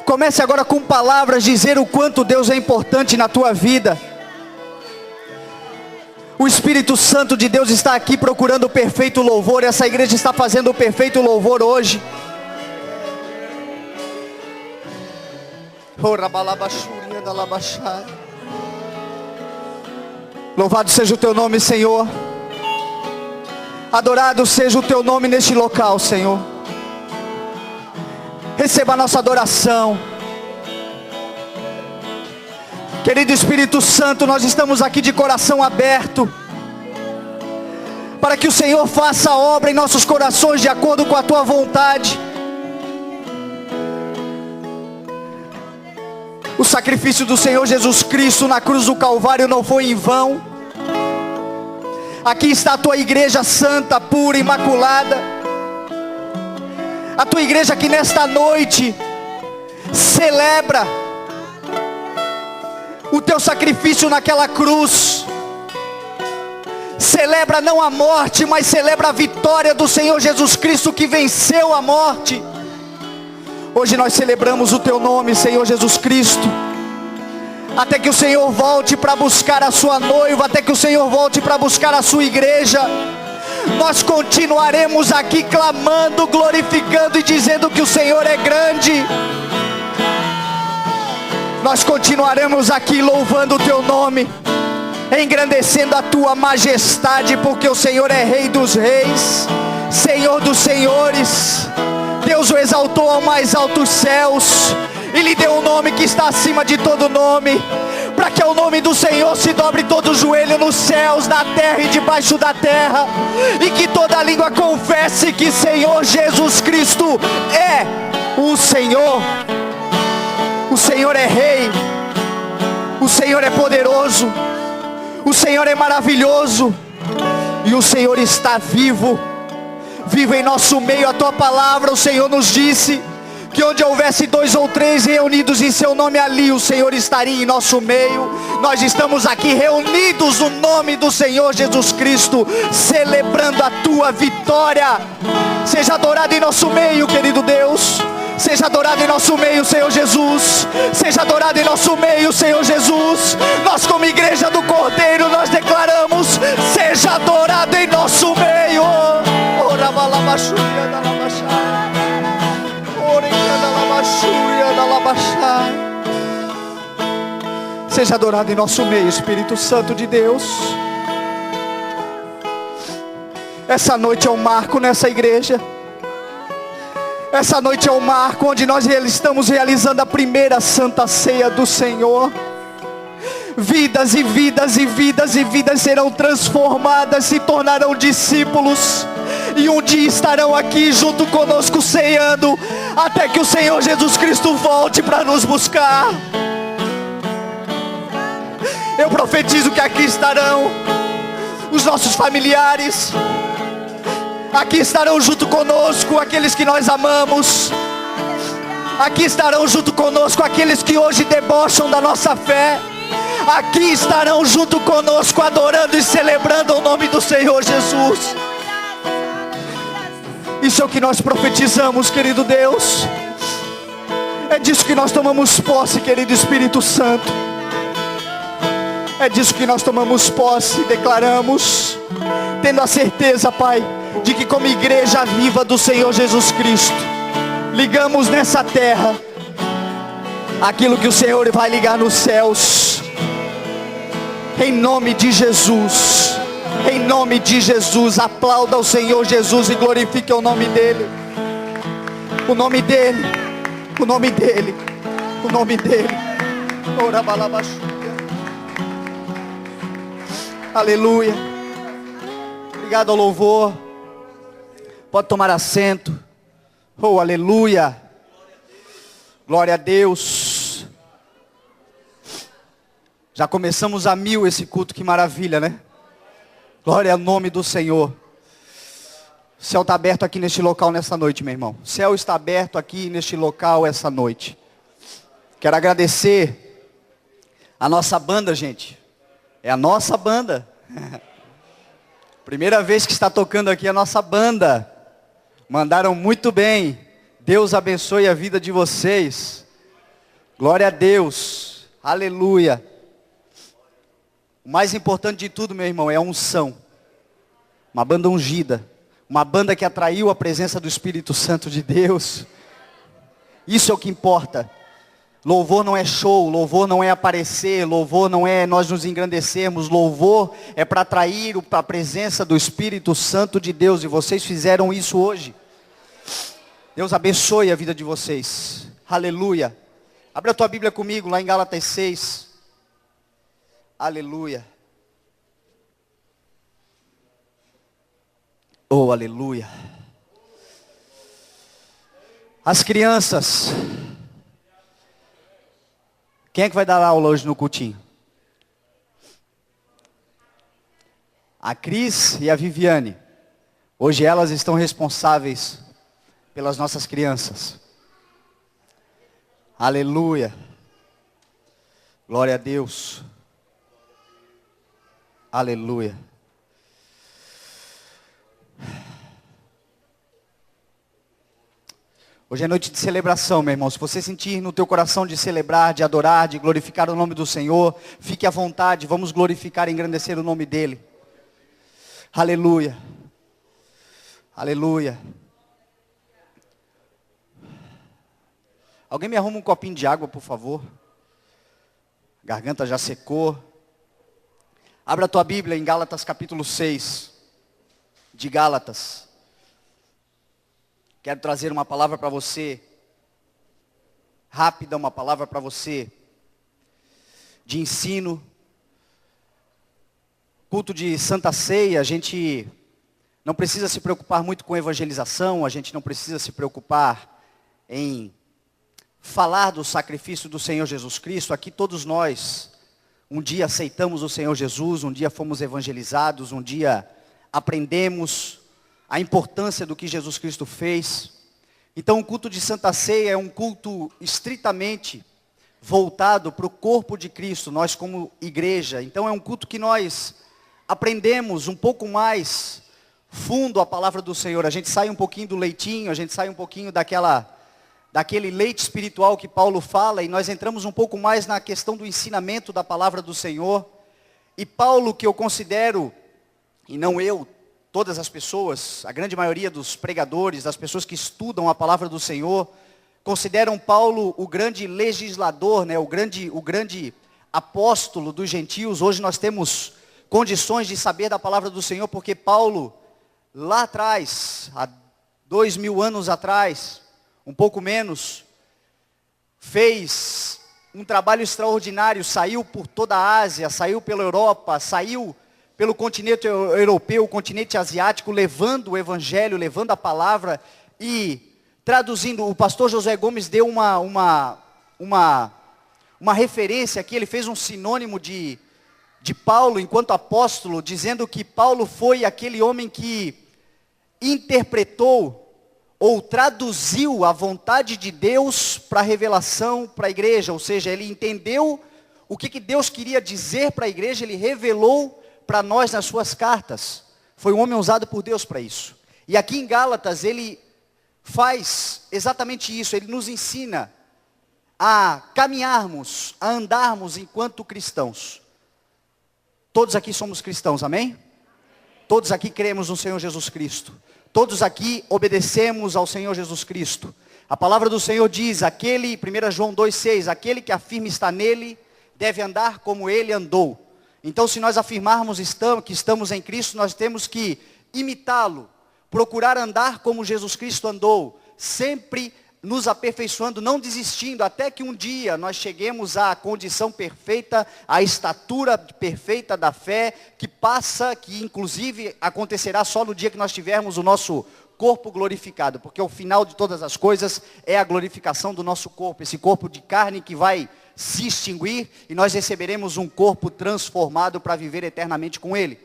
Comece agora com palavras dizer o quanto Deus é importante na tua vida. O Espírito Santo de Deus está aqui procurando o perfeito louvor. Essa igreja está fazendo o perfeito louvor hoje. Louvado seja o teu nome, Senhor. Adorado seja o teu nome neste local, Senhor. Receba a nossa adoração. Querido Espírito Santo, nós estamos aqui de coração aberto, para que o Senhor faça a obra em nossos corações de acordo com a tua vontade. O sacrifício do Senhor Jesus Cristo na cruz do Calvário não foi em vão. Aqui está a tua igreja santa, pura, imaculada. A tua igreja que nesta noite celebra o teu sacrifício naquela cruz. Celebra não a morte, mas celebra a vitória do Senhor Jesus Cristo que venceu a morte. Hoje nós celebramos o teu nome, Senhor Jesus Cristo, até que o Senhor volte para buscar a sua noiva, até que o Senhor volte para buscar a sua igreja. Nós continuaremos aqui clamando, glorificando e dizendo que o Senhor é grande. Nós continuaremos aqui louvando o teu nome, engrandecendo a tua majestade, porque o Senhor é Rei dos reis, Senhor dos senhores. Deus o exaltou ao mais altos céus e lhe deu um nome que está acima de todo nome, para que ao nome do Senhor se dobre todo o joelho nos céus, na terra e debaixo da terra, e que toda língua confesse que Senhor Jesus Cristo é o Senhor. O Senhor é Rei, o Senhor é poderoso, o Senhor é maravilhoso, e o Senhor está vivo, vivo em nosso meio. A tua palavra, o Senhor nos disse que onde houvesse 2 ou 3 reunidos em seu nome, ali o Senhor estaria em nosso meio. Nós estamos aqui reunidos no nome do Senhor Jesus Cristo, celebrando a tua vitória. Seja adorado em nosso meio, querido Deus. Seja adorado em nosso meio, Senhor Jesus. Seja adorado em nosso meio, Senhor Jesus. Nós como igreja do Cordeiro, nós declaramos: seja adorado em nosso meio. Seja adorado em nosso meio, Espírito Santo de Deus. Essa noite é um marco nessa igreja. Essa noite é um marco onde nós estamos realizando a primeira Santa Ceia do Senhor. Vidas e vidas e vidas e vidas serão transformadas, se tornarão discípulos, e um dia estarão aqui junto conosco ceando, até que o Senhor Jesus Cristo volte para nos buscar. Eu profetizo que aqui estarão os nossos familiares. Aqui estarão junto conosco aqueles que nós amamos. Aqui estarão junto conosco aqueles que hoje debocham da nossa fé. Aqui estarão junto conosco adorando e celebrando o nome do Senhor Jesus. Isso é o que nós profetizamos, querido Deus. É disso que nós tomamos posse, querido Espírito Santo. É disso que nós tomamos posse e declaramos, tendo a certeza, Pai, de que como igreja viva do Senhor Jesus Cristo, ligamos nessa terra aquilo que o Senhor vai ligar nos céus. Em nome de Jesus, em nome de Jesus, aplauda o Senhor Jesus e glorifique o nome dEle. O nome dEle, o nome dEle, o nome dEle. Aleluia. Obrigado ao louvor. Pode tomar assento. Oh, aleluia. Glória a Deus. Já começamos a 1000 esse culto, que maravilha, né? Glória ao nome do Senhor. O céu está aberto aqui neste local nessa noite, meu irmão. O céu está aberto aqui neste local essa noite. Quero agradecer a nossa banda, gente. É a nossa banda. Primeira vez que está tocando aqui a nossa banda. Mandaram muito bem. Deus abençoe a vida de vocês. Glória a Deus. Aleluia. O mais importante de tudo, meu irmão, é a unção. Uma banda ungida. Uma banda que atraiu a presença do Espírito Santo de Deus. Isso é o que importa. Louvor não é show, louvor não é aparecer, louvor não é nós nos engrandecermos, louvor é para atrair a presença do Espírito Santo de Deus, e vocês fizeram isso hoje. Deus abençoe a vida de vocês. Aleluia. Abre a tua Bíblia comigo lá em Gálatas 6. Aleluia. Oh, aleluia. As crianças. Quem é que vai dar aula hoje no cultinho? A Cris e a Viviane. Hoje elas estão responsáveis pelas nossas crianças. Aleluia. Glória a Deus. Aleluia. Hoje é noite de celebração, meu irmão. Se você sentir no teu coração de celebrar, de adorar, de glorificar o nome do Senhor, fique à vontade, vamos glorificar e engrandecer o nome dEle. Aleluia. Aleluia. Alguém me arruma um copinho de água, por favor? A garganta já secou. Abra a tua Bíblia em Gálatas capítulo 6. De Gálatas. Quero trazer uma palavra para você, rápida, uma palavra para você, de ensino. Culto de Santa Ceia, a gente não precisa se preocupar muito com evangelização, a gente não precisa se preocupar em falar do sacrifício do Senhor Jesus Cristo. Aqui todos nós, um dia aceitamos o Senhor Jesus, um dia fomos evangelizados, um dia aprendemos a importância do que Jesus Cristo fez. Então o culto de Santa Ceia é um culto estritamente voltado para o corpo de Cristo, nós como igreja. Então é um culto que nós aprendemos um pouco mais fundo a palavra do Senhor. A gente sai um pouquinho do leitinho, a gente sai um pouquinho daquele leite espiritual que Paulo fala, e nós entramos um pouco mais na questão do ensinamento da palavra do Senhor. E Paulo, que eu considero, e não eu, todas as pessoas, a grande maioria dos pregadores, das pessoas que estudam a palavra do Senhor, consideram Paulo o grande legislador, né, o grande apóstolo dos gentios. Hoje nós temos condições de saber da palavra do Senhor, porque Paulo, lá atrás, há 2000 anos atrás, um pouco menos, fez um trabalho extraordinário, saiu por toda a Ásia, saiu pela Europa, saiu pelo continente europeu, o continente asiático, levando o evangelho, levando a palavra e traduzindo. O pastor Josué Gomes deu uma referência aqui, ele fez um sinônimo de Paulo enquanto apóstolo, dizendo que Paulo foi aquele homem que interpretou ou traduziu a vontade de Deus para a revelação para a igreja, ou seja, ele entendeu o que Deus queria dizer para a igreja, ele revelou para nós nas suas cartas. Foi um homem usado por Deus para isso. E aqui em Gálatas ele faz exatamente isso, ele nos ensina a caminharmos, a andarmos enquanto cristãos. Todos aqui somos cristãos, amém? Todos aqui cremos no Senhor Jesus Cristo. Todos aqui obedecemos ao Senhor Jesus Cristo. A palavra do Senhor diz, 1 João 2,6, aquele que afirma estar nele, deve andar como ele andou. Então se nós afirmarmos que estamos em Cristo, nós temos que imitá-lo, procurar andar como Jesus Cristo andou, sempre nos aperfeiçoando, não desistindo, até que um dia nós cheguemos à condição perfeita, à estatura perfeita da fé, que inclusive acontecerá só no dia que nós tivermos o nosso corpo glorificado, porque o final de todas as coisas é a glorificação do nosso corpo, esse corpo de carne que vai se extinguir, e nós receberemos um corpo transformado para viver eternamente com Ele.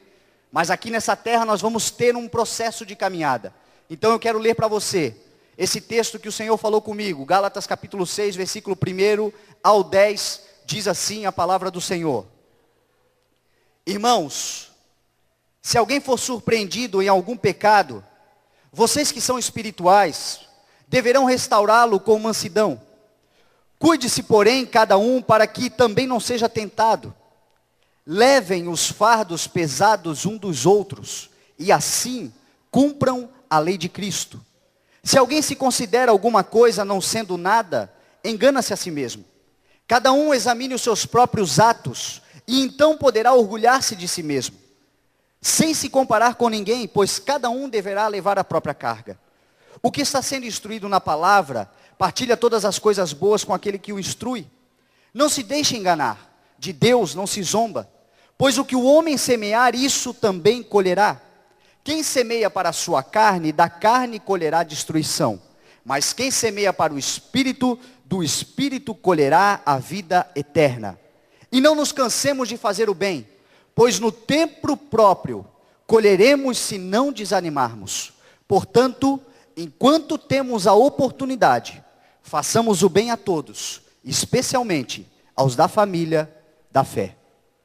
Mas aqui nessa terra nós vamos ter um processo de caminhada. Então eu quero ler para você esse texto que o Senhor falou comigo, Gálatas capítulo 6, versículo 1 ao 10, diz assim a palavra do Senhor. Irmãos, se alguém for surpreendido em algum pecado, vocês que são espirituais, deverão restaurá-lo com mansidão. Cuide-se, porém, cada um para que também não seja tentado. Levem os fardos pesados um dos outros, e assim cumpram a lei de Cristo. Se alguém se considera alguma coisa não sendo nada, engana-se a si mesmo. Cada um examine os seus próprios atos, e então poderá orgulhar-se de si mesmo, sem se comparar com ninguém, pois cada um deverá levar a própria carga. O que está sendo instruído na palavra, partilha todas as coisas boas com aquele que o instrui. Não se deixe enganar, de Deus não se zomba, pois o que o homem semear, isso também colherá. Quem semeia para a sua carne, da carne colherá destruição. Mas quem semeia para o Espírito, do Espírito colherá a vida eterna. E não nos cansemos de fazer o bem, pois no tempo próprio colheremos se não desanimarmos. Portanto, enquanto temos a oportunidade, façamos o bem a todos, especialmente aos da família da fé.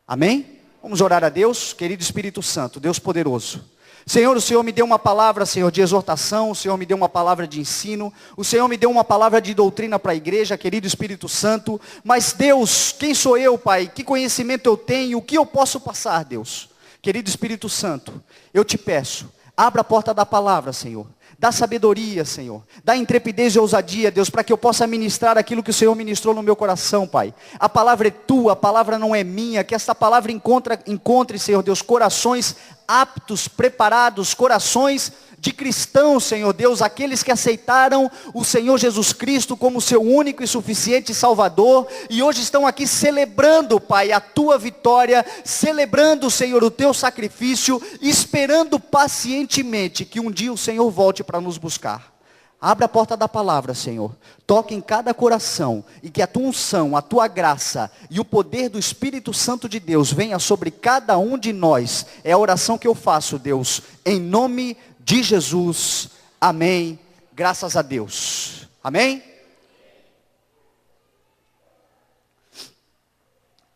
Amém? Vamos orar a Deus. Querido Espírito Santo, Deus poderoso, Senhor, o Senhor me deu uma palavra, Senhor, de exortação, o Senhor me deu uma palavra de ensino, o Senhor me deu uma palavra de doutrina para a igreja, querido Espírito Santo, mas Deus, quem sou eu, Pai? Que conhecimento eu tenho? O que eu posso passar, Deus? Querido Espírito Santo, eu te peço, abra a porta da palavra, Senhor. Dá sabedoria, Senhor. Dá intrepidez e ousadia, Deus, para que eu possa ministrar aquilo que o Senhor ministrou no meu coração, Pai. A palavra é tua, a palavra não é minha. Que esta palavra encontre, Senhor Deus, corações aptos, preparados, corações de cristãos, Senhor Deus, aqueles que aceitaram o Senhor Jesus Cristo como seu único e suficiente Salvador, e hoje estão aqui celebrando, Pai, a tua vitória, celebrando, Senhor, o teu sacrifício, esperando pacientemente que um dia o Senhor volte para nos buscar. Abra a porta da palavra, Senhor. Toque em cada coração e que a tua unção, a tua graça e o poder do Espírito Santo de Deus venha sobre cada um de nós. É a oração que eu faço, Deus, em nome de Jesus. Amém. Graças a Deus. Amém?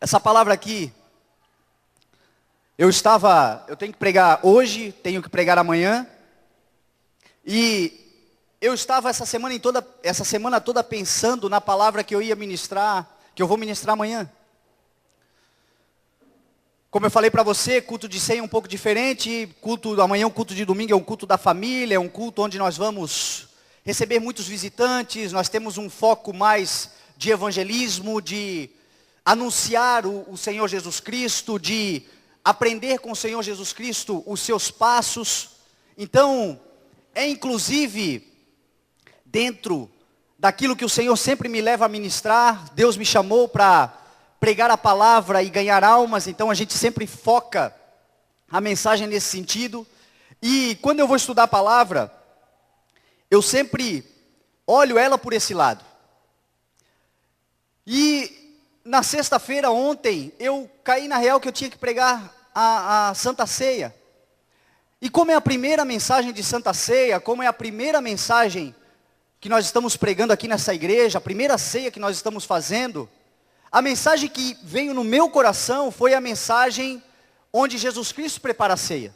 Essa palavra aqui, eu tenho que pregar hoje, tenho que pregar amanhã, e eu estava essa semana toda pensando na palavra que eu ia ministrar, que eu vou ministrar amanhã. Como eu falei para você, culto de ceia é um pouco diferente, amanhã é um culto de domingo, é um culto da família, é um culto onde nós vamos receber muitos visitantes, nós temos um foco mais de evangelismo, de anunciar o Senhor Jesus Cristo, de aprender com o Senhor Jesus Cristo os seus passos. Então, é inclusive dentro daquilo que o Senhor sempre me leva a ministrar. Deus me chamou para pregar a palavra e ganhar almas, então a gente sempre foca a mensagem nesse sentido. E quando eu vou estudar a palavra, eu sempre olho ela por esse lado. E na sexta-feira, ontem, eu caí na real que eu tinha que pregar a Santa Ceia. E como é a primeira mensagem de Santa Ceia, como é a primeira mensagem que nós estamos pregando aqui nessa igreja, a primeira ceia que nós estamos fazendo, a mensagem que veio no meu coração foi a mensagem onde Jesus Cristo prepara a ceia.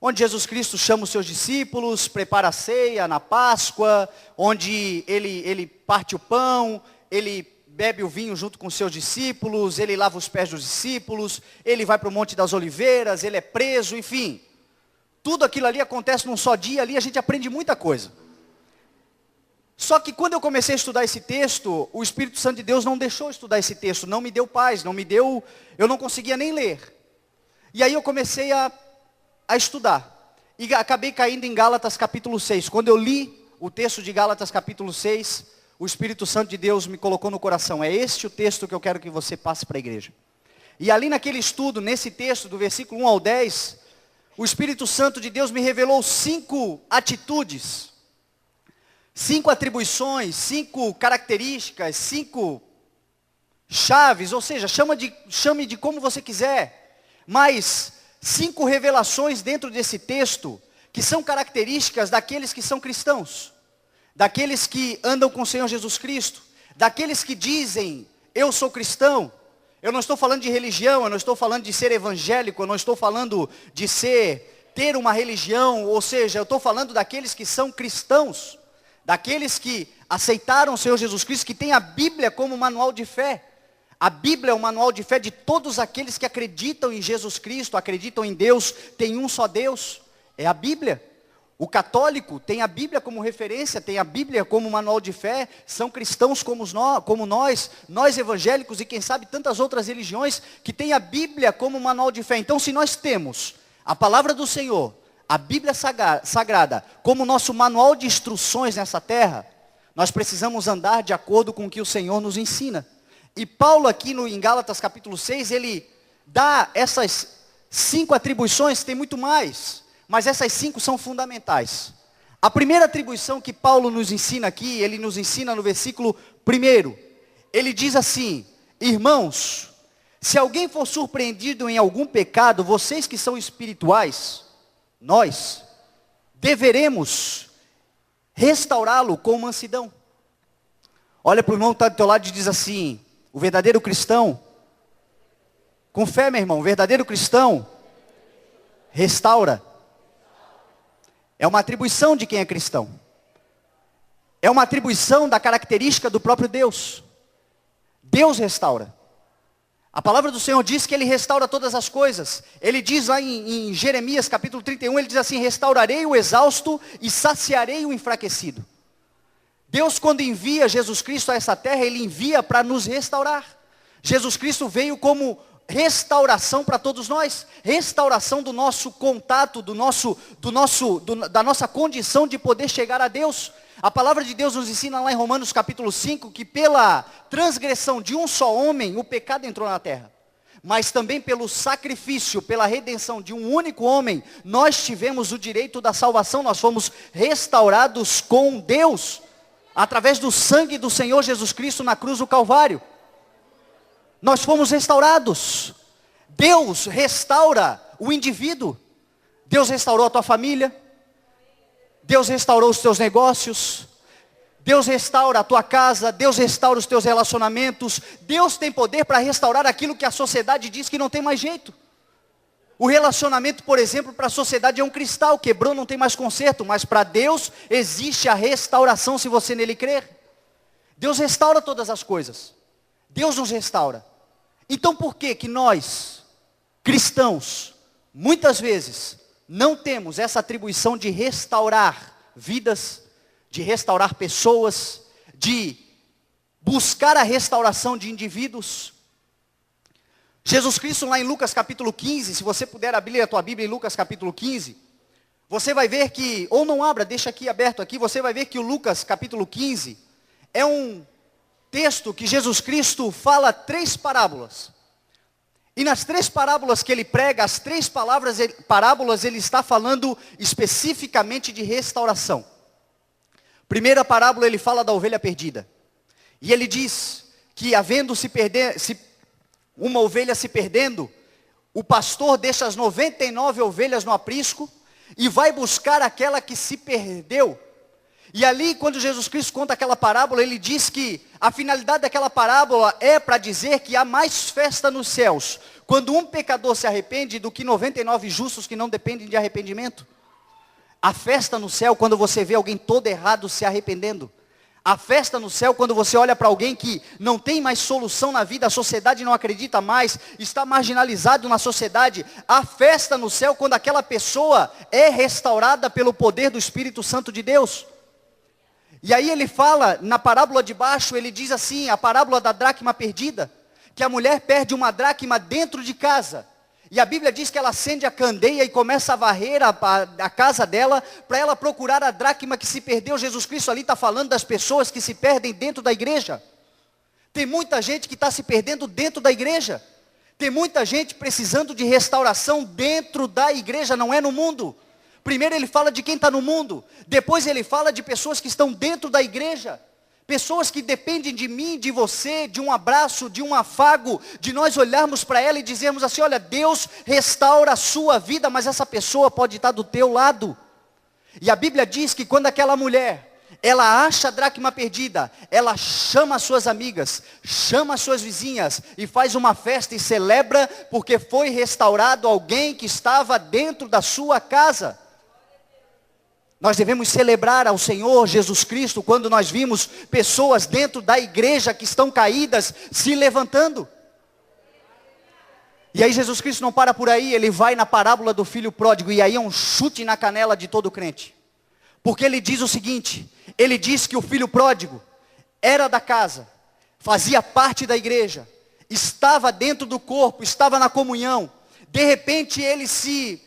Onde Jesus Cristo chama os seus discípulos, prepara a ceia na Páscoa, onde ele parte o pão, ele bebe o vinho junto com os seus discípulos, ele lava os pés dos discípulos, ele vai para o Monte das Oliveiras, ele é preso, enfim. Tudo aquilo ali acontece num só dia, ali a gente aprende muita coisa. Só que quando eu comecei a estudar esse texto, o Espírito Santo de Deus não deixou eu estudar esse texto, não me deu paz, eu não conseguia nem ler. E aí eu comecei a estudar, e acabei caindo em Gálatas capítulo 6, quando eu li o texto de Gálatas capítulo 6, o Espírito Santo de Deus me colocou no coração, é este o texto que eu quero que você passe para a igreja. E ali naquele estudo, nesse texto, do versículo 1 ao 10, o Espírito Santo de Deus me revelou 5 atitudes, 5 atribuições, 5 características, 5 chaves, ou seja, chame de como você quiser, mas 5 revelações dentro desse texto, que são características daqueles que são cristãos, daqueles que andam com o Senhor Jesus Cristo, daqueles que dizem, eu sou cristão. Eu não estou falando de religião, eu não estou falando de ser evangélico, eu não estou falando de ter uma religião, ou seja, eu estou falando daqueles que são cristãos, daqueles que aceitaram o Senhor Jesus Cristo, que tem a Bíblia como manual de fé. A Bíblia é o manual de fé de todos aqueles que acreditam em Jesus Cristo, acreditam em Deus, tem um só Deus, é a Bíblia. O católico tem a Bíblia como referência, tem a Bíblia como manual de fé, são cristãos como nós evangélicos e quem sabe tantas outras religiões que têm a Bíblia como manual de fé. Então se nós temos a palavra do Senhor, a Bíblia Sagrada, como nosso manual de instruções nessa terra, nós precisamos andar de acordo com o que o Senhor nos ensina. E Paulo aqui em Gálatas capítulo 6, ele dá essas 5 atribuições, tem muito mais, mas essas 5 são fundamentais. A primeira atribuição que Paulo nos ensina aqui, ele nos ensina no versículo 1, ele diz assim: irmãos, se alguém for surpreendido em algum pecado, vocês que são espirituais, nós deveremos restaurá-lo com mansidão. Olha para o irmão que está do teu lado e diz assim: o verdadeiro cristão, com fé, meu irmão, o verdadeiro cristão restaura. É uma atribuição de quem é cristão. É uma atribuição da característica do próprio Deus. Deus restaura. A palavra do Senhor diz que Ele restaura todas as coisas. Ele diz lá em Jeremias capítulo 31, Ele diz assim: restaurarei o exausto e saciarei o enfraquecido. Deus, quando envia Jesus Cristo a essa terra, Ele envia para nos restaurar. Jesus Cristo veio como restauração para todos nós, restauração do nosso contato, da nossa condição de poder chegar a Deus. A palavra de Deus nos ensina lá em Romanos capítulo 5, que pela transgressão de um só homem, o pecado entrou na terra. Mas também pelo sacrifício, pela redenção de um único homem, nós tivemos o direito da salvação, nós fomos restaurados com Deus, através do sangue do Senhor Jesus Cristo na cruz do Calvário. Nós fomos restaurados. Deus restaura o indivíduo. Deus restaurou a tua família. Deus restaurou os teus negócios. Deus restaura a tua casa. Deus restaura os teus relacionamentos. Deus tem poder para restaurar aquilo que a sociedade diz que não tem mais jeito. O relacionamento, por exemplo, para a sociedade é um cristal, quebrou, não tem mais conserto, mas para Deus existe a restauração se você nele crer. Deus restaura todas as coisas. Deus nos restaura. Então por que que nós, cristãos, muitas vezes, não temos essa atribuição de restaurar vidas, de restaurar pessoas, de buscar a restauração de indivíduos? Jesus Cristo lá em Lucas capítulo 15, se você puder abrir a tua Bíblia em Lucas capítulo 15, você vai ver que, ou não abra, deixa aqui aberto aqui, você vai ver que o Lucas capítulo 15 é um texto que Jesus Cristo fala 3 parábolas. E nas 3 parábolas que ele prega, as 3 parábolas ele está falando especificamente de restauração. Primeira parábola ele fala da ovelha perdida. E ele diz que uma ovelha se perdendo, o pastor deixa as 99 ovelhas no aprisco e vai buscar aquela que se perdeu. E ali, quando Jesus Cristo conta aquela parábola, ele diz que a finalidade daquela parábola é para dizer que há mais festa nos céus quando um pecador se arrepende do que 99 justos que não dependem de arrependimento. A festa no céu quando você vê alguém todo errado se arrependendo. A festa no céu quando você olha para alguém que não tem mais solução na vida, a sociedade não acredita mais, está marginalizado na sociedade. A festa no céu quando aquela pessoa é restaurada pelo poder do Espírito Santo de Deus. E aí ele fala, na parábola de baixo, ele diz assim, a parábola da dracma perdida, que a mulher perde uma dracma dentro de casa. E a Bíblia diz que ela acende a candeia e começa a varrer a casa dela, para ela procurar a dracma que se perdeu. Jesus Cristo ali está falando das pessoas que se perdem dentro da igreja. Tem muita gente que está se perdendo dentro da igreja. Tem muita gente precisando de restauração dentro da igreja, não é no mundo. Primeiro ele fala de quem está no mundo, depois ele fala de pessoas que estão dentro da igreja. Pessoas que dependem de mim, de você, de um abraço, de um afago, de nós olharmos para ela e dizermos assim, olha, Deus restaura a sua vida, mas essa pessoa pode estar do teu lado. E a Bíblia diz que quando aquela mulher, ela acha a dracma perdida, ela chama as suas amigas, chama as suas vizinhas e faz uma festa e celebra porque foi restaurado alguém que estava dentro da sua casa. Nós devemos celebrar ao Senhor Jesus Cristo quando nós vimos pessoas dentro da igreja que estão caídas se levantando. E aí Jesus Cristo não para por aí, ele vai na parábola do filho pródigo, e aí é um chute na canela de todo crente. Porque ele diz o seguinte, ele diz que o filho pródigo era da casa, fazia parte da igreja, estava dentro do corpo, estava na comunhão. De repente ele se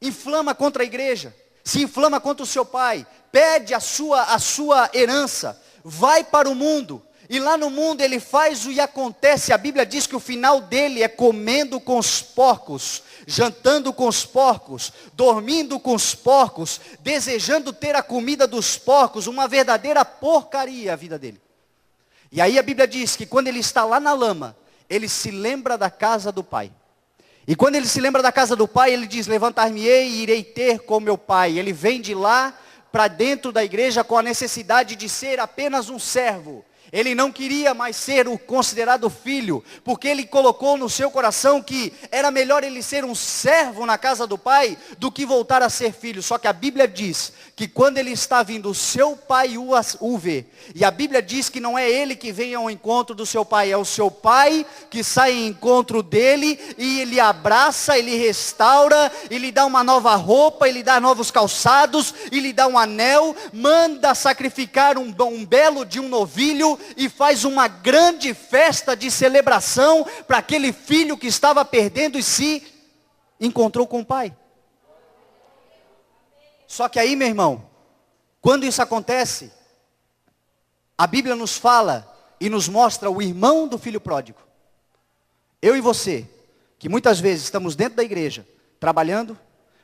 inflama contra a igreja, se inflama contra o seu pai, pede a sua herança, vai para o mundo, e lá no mundo ele faz o e acontece. A Bíblia diz que o final dele é comendo com os porcos, jantando com os porcos, dormindo com os porcos, desejando ter a comida dos porcos, uma verdadeira porcaria a vida dele. E aí a Bíblia diz que quando ele está lá na lama, ele se lembra da casa do pai. E quando ele se lembra da casa do pai, ele diz, levantar-me-ei e irei ter com meu pai. Ele vem de lá para dentro da igreja com a necessidade de ser apenas um servo. Ele não queria mais ser o considerado filho, porque ele colocou no seu coração que era melhor ele ser um servo na casa do pai, do que voltar a ser filho. Só que a Bíblia diz que quando ele está vindo, o seu pai o vê. E a Bíblia diz que não é ele que vem ao encontro do seu pai, é o seu pai que sai em encontro dele, e ele abraça, ele restaura, ele dá uma nova roupa, ele dá novos calçados, ele dá um anel, manda sacrificar um belo de um novilho, e faz uma grande festa de celebração para aquele filho que estava perdendo e se encontrou com o pai. Só que aí, meu irmão, quando isso acontece, a Bíblia nos fala e nos mostra o irmão do filho pródigo. Eu e você, que muitas vezes estamos dentro da igreja, trabalhando,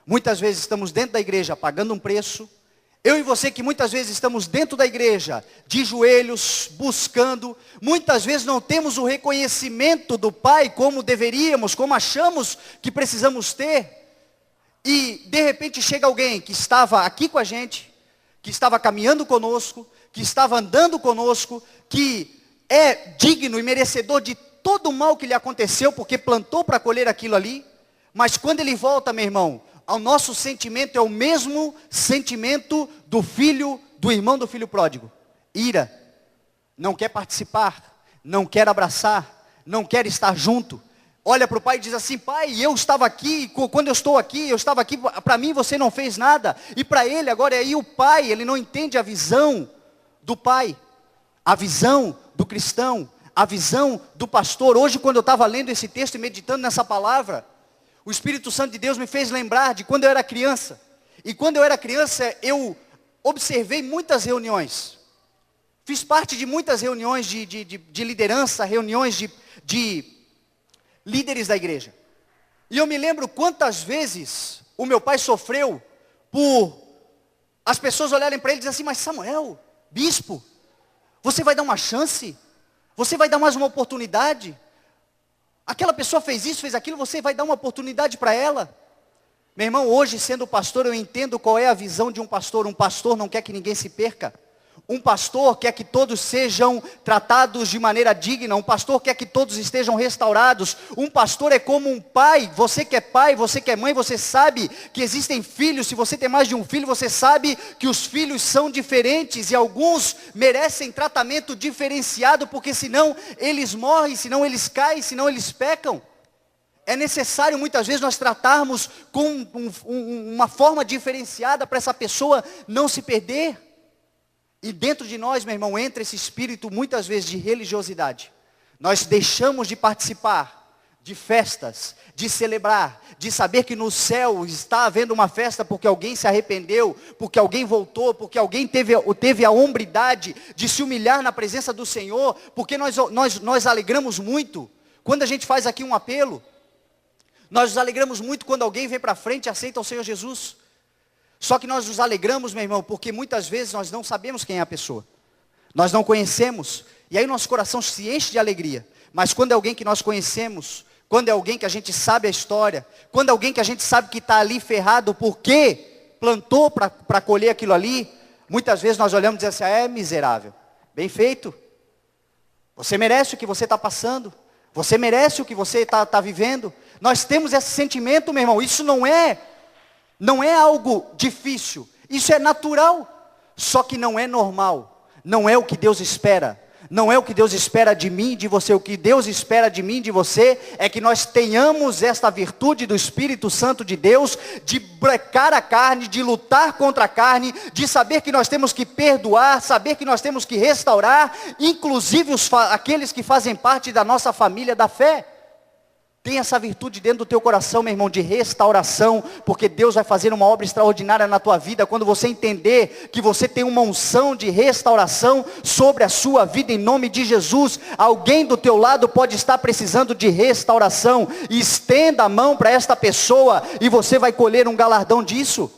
muitas vezes estamos dentro da igreja pagando um preço. Eu e você que muitas vezes estamos dentro da igreja, de joelhos, buscando, muitas vezes não temos o reconhecimento do Pai como deveríamos, como achamos que precisamos ter. E de repente chega alguém que estava aqui com a gente, que estava caminhando conosco, que estava andando conosco, que é digno e merecedor de todo o mal que lhe aconteceu, porque plantou para colher aquilo ali. Mas quando ele volta, meu irmão, o nosso sentimento é o mesmo sentimento do irmão do filho pródigo. Ira, não quer participar, não quer abraçar, não quer estar junto. Olha para o pai e diz assim, pai, eu estava aqui, quando eu estava aqui, para mim você não fez nada. E para ele agora, aí o pai, ele não entende a visão do pai, a visão do cristão, a visão do pastor. Hoje quando eu estava lendo esse texto e meditando nessa palavra, o Espírito Santo de Deus me fez lembrar de quando eu era criança. E quando eu era criança, eu observei muitas reuniões. Fiz parte de muitas reuniões de liderança, reuniões de líderes da igreja. E eu me lembro quantas vezes o meu pai sofreu por as pessoas olharem para ele e dizer assim, mas Samuel, bispo, você vai dar uma chance? Você vai dar mais uma oportunidade? Aquela pessoa fez isso, fez aquilo, você vai dar uma oportunidade para ela? Meu irmão, hoje sendo pastor, eu entendo qual é a visão de um pastor. Um pastor não quer que ninguém se perca. Um pastor quer que todos sejam tratados de maneira digna. Um pastor quer que todos estejam restaurados. Um pastor é como um pai. Você que é mãe, você sabe que existem filhos. Se você tem mais de um filho, você sabe que os filhos são diferentes. E alguns merecem tratamento diferenciado, porque senão eles morrem, senão eles caem, senão eles pecam. É necessário muitas vezes nós tratarmos com uma forma diferenciada para essa pessoa não se perder. E dentro de nós, meu irmão, entra esse espírito muitas vezes de religiosidade. Nós deixamos de participar de festas, de celebrar, de saber que no céu está havendo uma festa porque alguém se arrependeu, porque alguém voltou, porque alguém teve a hombridade de se humilhar na presença do Senhor, porque nós alegramos muito quando a gente faz aqui um apelo. Nós nos alegramos muito quando alguém vem para frente e aceita o Senhor Jesus. Só que nós nos alegramos, meu irmão, porque muitas vezes nós não sabemos quem é a pessoa. Nós não conhecemos. E aí nosso coração se enche de alegria. Mas quando é alguém que nós conhecemos, quando é alguém que a gente sabe a história, quando é alguém que a gente sabe que está ali ferrado porque plantou para colher aquilo ali, muitas vezes nós olhamos e dizemos assim, é miserável. Bem feito. Você merece o que você está passando. Você merece o que você está vivendo. Nós temos esse sentimento, meu irmão. Isso não é Não é algo difícil, isso é natural, só que não é normal, não é o que Deus espera. Não é o que Deus espera de mim e de você. O que Deus espera de mim e de você é que nós tenhamos esta virtude do Espírito Santo de Deus, de brecar a carne, de lutar contra a carne, de saber que nós temos que perdoar, saber que nós temos que restaurar, inclusive aqueles que fazem parte da nossa família da fé. Tem essa virtude dentro do teu coração, meu irmão, de restauração, porque Deus vai fazer uma obra extraordinária na tua vida, quando você entender que você tem uma unção de restauração sobre a sua vida, em nome de Jesus. Alguém do teu lado pode estar precisando de restauração, estenda a mão para esta pessoa, e você vai colher um galardão disso.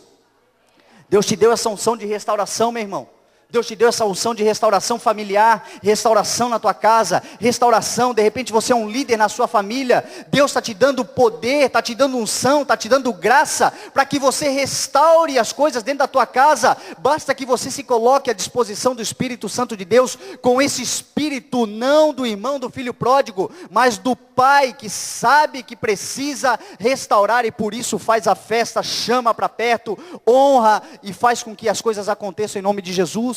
Deus te deu essa unção de restauração, meu irmão. Deus te deu essa unção de restauração familiar, restauração na tua casa, restauração, de repente você é um líder na sua família, Deus está te dando poder, está te dando unção, está te dando graça, para que você restaure as coisas dentro da tua casa. Basta que você se coloque à disposição do Espírito Santo de Deus, com esse espírito não do irmão do filho pródigo, mas do pai que sabe que precisa restaurar, e por isso faz a festa, chama para perto, honra e faz com que as coisas aconteçam em nome de Jesus.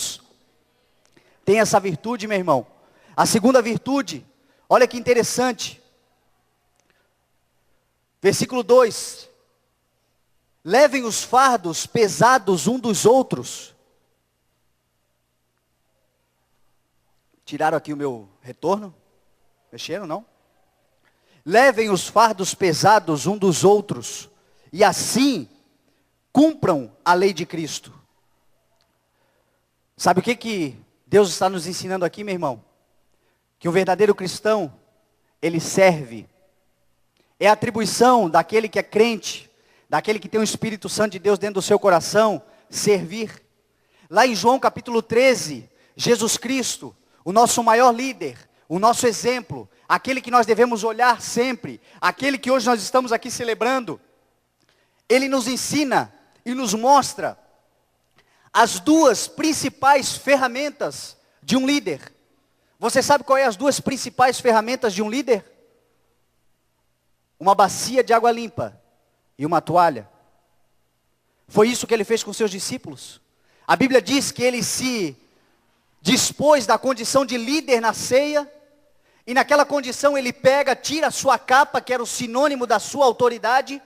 Tem essa virtude, meu irmão. A segunda virtude, olha que interessante. Versículo 2. Levem os fardos pesados um dos outros. Tiraram aqui o meu retorno? Mexeram, não? Levem os fardos pesados um dos outros, e assim cumpram a lei de Cristo. Sabe o que Deus está nos ensinando aqui, meu irmão? Que um verdadeiro cristão, ele serve. É a atribuição daquele que é crente, daquele que tem o Espírito Santo de Deus dentro do seu coração, servir. Lá em João capítulo 13, Jesus Cristo, o nosso maior líder, o nosso exemplo, aquele que nós devemos olhar sempre, aquele que hoje nós estamos aqui celebrando, ele nos ensina e nos mostra as duas principais ferramentas de um líder. Você sabe qual é as duas principais ferramentas de um líder? Uma bacia de água limpa e uma toalha. Foi isso que ele fez com seus discípulos. A Bíblia diz que ele se dispôs da condição de líder na ceia, e naquela condição ele tira a sua capa, que era o sinônimo da sua autoridade,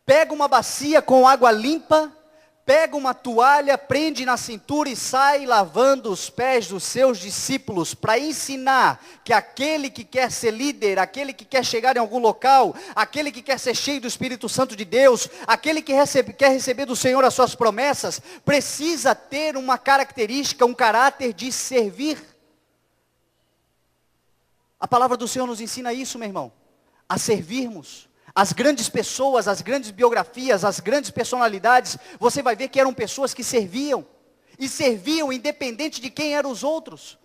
pega uma bacia com água limpa, pega uma toalha, prende na cintura e sai lavando os pés dos seus discípulos, para ensinar que aquele que quer ser líder, aquele que quer chegar em algum local, aquele que quer ser cheio do Espírito Santo de Deus, aquele que quer receber do Senhor as suas promessas, precisa ter uma característica, um caráter de servir. A palavra do Senhor nos ensina isso, meu irmão, a servirmos. As grandes pessoas, as grandes biografias, as grandes personalidades, você vai ver que eram pessoas que serviam, e serviam independente de quem eram os outros.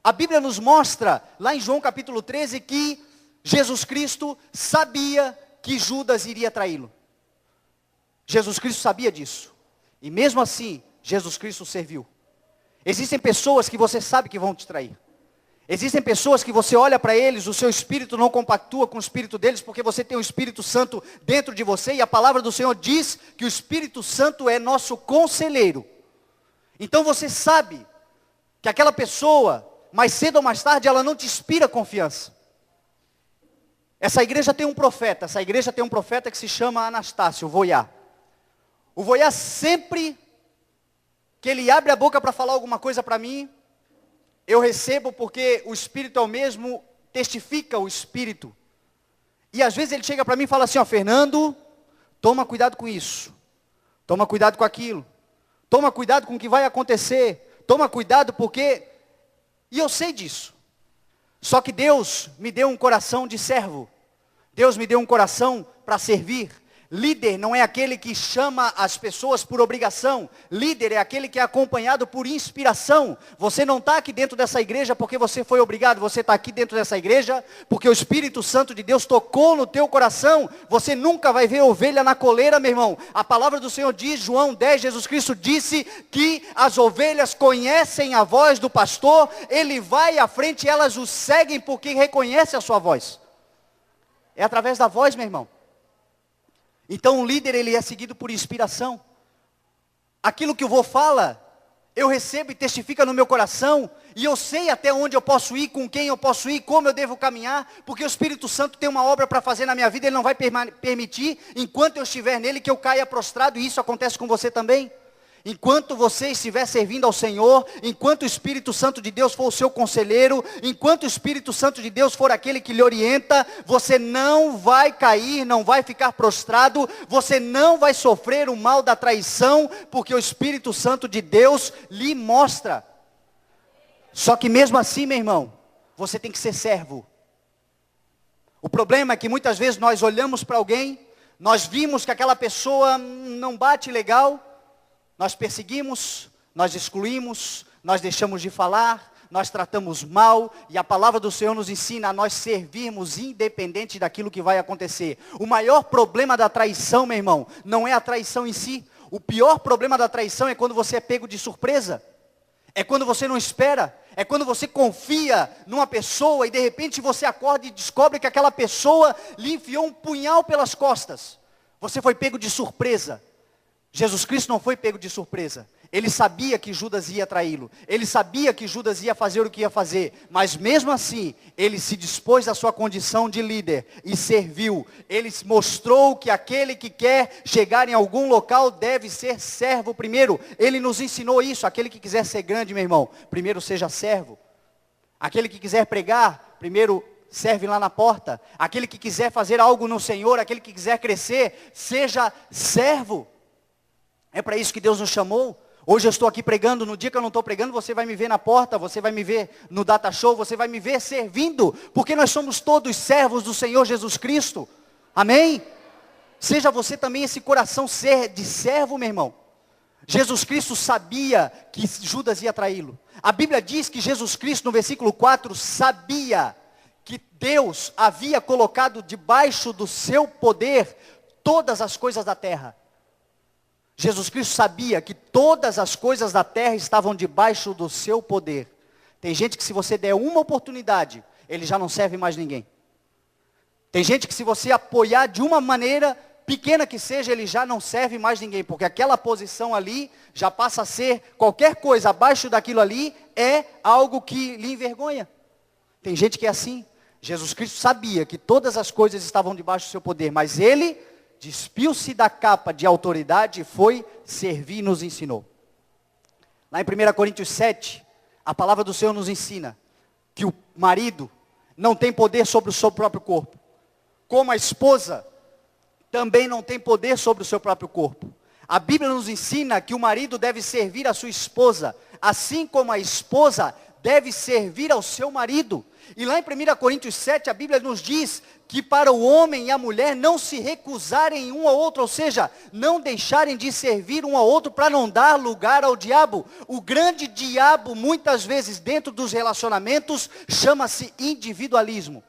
A Bíblia nos mostra, lá em João capítulo 13, que Jesus Cristo sabia que Judas iria traí-lo. Jesus Cristo sabia disso, e mesmo assim, Jesus Cristo serviu. Existem pessoas que você sabe que vão te trair. Existem pessoas que você olha para eles, o seu espírito não compactua com o espírito deles, porque você tem o Espírito Santo dentro de você, e a palavra do Senhor diz que o Espírito Santo é nosso conselheiro. Então você sabe que aquela pessoa, mais cedo ou mais tarde, ela não te inspira confiança. Essa igreja tem um profeta que se chama Anastácio, o Voiá. O Voiá sempre que ele abre a boca para falar alguma coisa para mim, eu recebo, porque o Espírito é o mesmo, testifica o Espírito. E às vezes ele chega para mim e fala assim, Fernando, toma cuidado com isso, toma cuidado com aquilo, toma cuidado com o que vai acontecer, toma cuidado porque... E eu sei disso. Só que Deus me deu um coração de servo. Deus me deu um coração para servir. Líder não é aquele que chama as pessoas por obrigação. Líder é aquele que é acompanhado por inspiração. Você não está aqui dentro dessa igreja porque você foi obrigado. Você está aqui dentro dessa igreja porque o Espírito Santo de Deus tocou no teu coração. Você nunca vai ver ovelha na coleira, meu irmão. A palavra do Senhor diz, João 10, Jesus Cristo disse que as ovelhas conhecem a voz do pastor. Ele vai à frente e elas o seguem porque reconhecem a sua voz. É através da voz, meu irmão. Então o líder, ele é seguido por inspiração. Aquilo que o vô fala, eu recebo e testifica no meu coração, e eu sei até onde eu posso ir, com quem eu posso ir, como eu devo caminhar, porque o Espírito Santo tem uma obra para fazer na minha vida, ele não vai permitir, enquanto eu estiver nele, que eu caia prostrado, e isso acontece com você também. Enquanto você estiver servindo ao Senhor, enquanto o Espírito Santo de Deus for o seu conselheiro, enquanto o Espírito Santo de Deus for aquele que lhe orienta, você não vai cair, não vai ficar prostrado, você não vai sofrer o mal da traição, porque o Espírito Santo de Deus lhe mostra. Só que mesmo assim, meu irmão, você tem que ser servo. O problema é que muitas vezes nós olhamos para alguém, nós vimos que aquela pessoa não bate legal, nós perseguimos, nós excluímos, nós deixamos de falar, nós tratamos mal, e a palavra do Senhor nos ensina a nós servirmos independente daquilo que vai acontecer. O maior problema da traição, meu irmão, não é a traição em si. O pior problema da traição é quando você é pego de surpresa. É quando você não espera, é quando você confia numa pessoa e de repente você acorda e descobre que aquela pessoa lhe enfiou um punhal pelas costas. Você foi pego de surpresa. Jesus Cristo não foi pego de surpresa. Ele sabia que Judas ia traí-lo. Ele sabia que Judas ia fazer o que ia fazer. Mas mesmo assim, ele se dispôs à sua condição de líder e serviu. Ele mostrou que aquele que quer chegar em algum local deve ser servo primeiro. Ele nos ensinou isso. Aquele que quiser ser grande, meu irmão, primeiro seja servo. Aquele que quiser pregar, primeiro serve lá na porta. Aquele que quiser fazer algo no Senhor, aquele que quiser crescer, seja servo. É para isso que Deus nos chamou. Hoje eu estou aqui pregando, no dia que eu não estou pregando, você vai me ver na porta, você vai me ver no data show, você vai me ver servindo, porque nós somos todos servos do Senhor Jesus Cristo. Amém? Seja você também esse coração de servo, meu irmão. Jesus Cristo sabia que Judas ia traí-lo. A Bíblia diz que Jesus Cristo, no versículo 4, sabia que Deus havia colocado debaixo do seu poder todas as coisas da terra. Jesus Cristo sabia que todas as coisas da terra estavam debaixo do seu poder. Tem gente que se você der uma oportunidade, ele já não serve mais ninguém. Tem gente que se você apoiar de uma maneira, pequena que seja, ele já não serve mais ninguém. Porque aquela posição ali já passa a ser, qualquer coisa abaixo daquilo ali, é algo que lhe envergonha. Tem gente que é assim. Jesus Cristo sabia que todas as coisas estavam debaixo do seu poder, mas ele despiu-se da capa de autoridade e foi servir e nos ensinou. Lá em 1 Coríntios 7, a palavra do Senhor nos ensina que o marido não tem poder sobre o seu próprio corpo, como a esposa também não tem poder sobre o seu próprio corpo. A Bíblia nos ensina que o marido deve servir a sua esposa, assim como a esposa deve servir ao seu marido. E lá em 1 Coríntios 7, a Bíblia nos diz que para o homem e a mulher não se recusarem um ao outro, ou seja, não deixarem de servir um ao outro para não dar lugar ao diabo. O grande diabo, muitas vezes dentro dos relacionamentos, chama-se individualismo.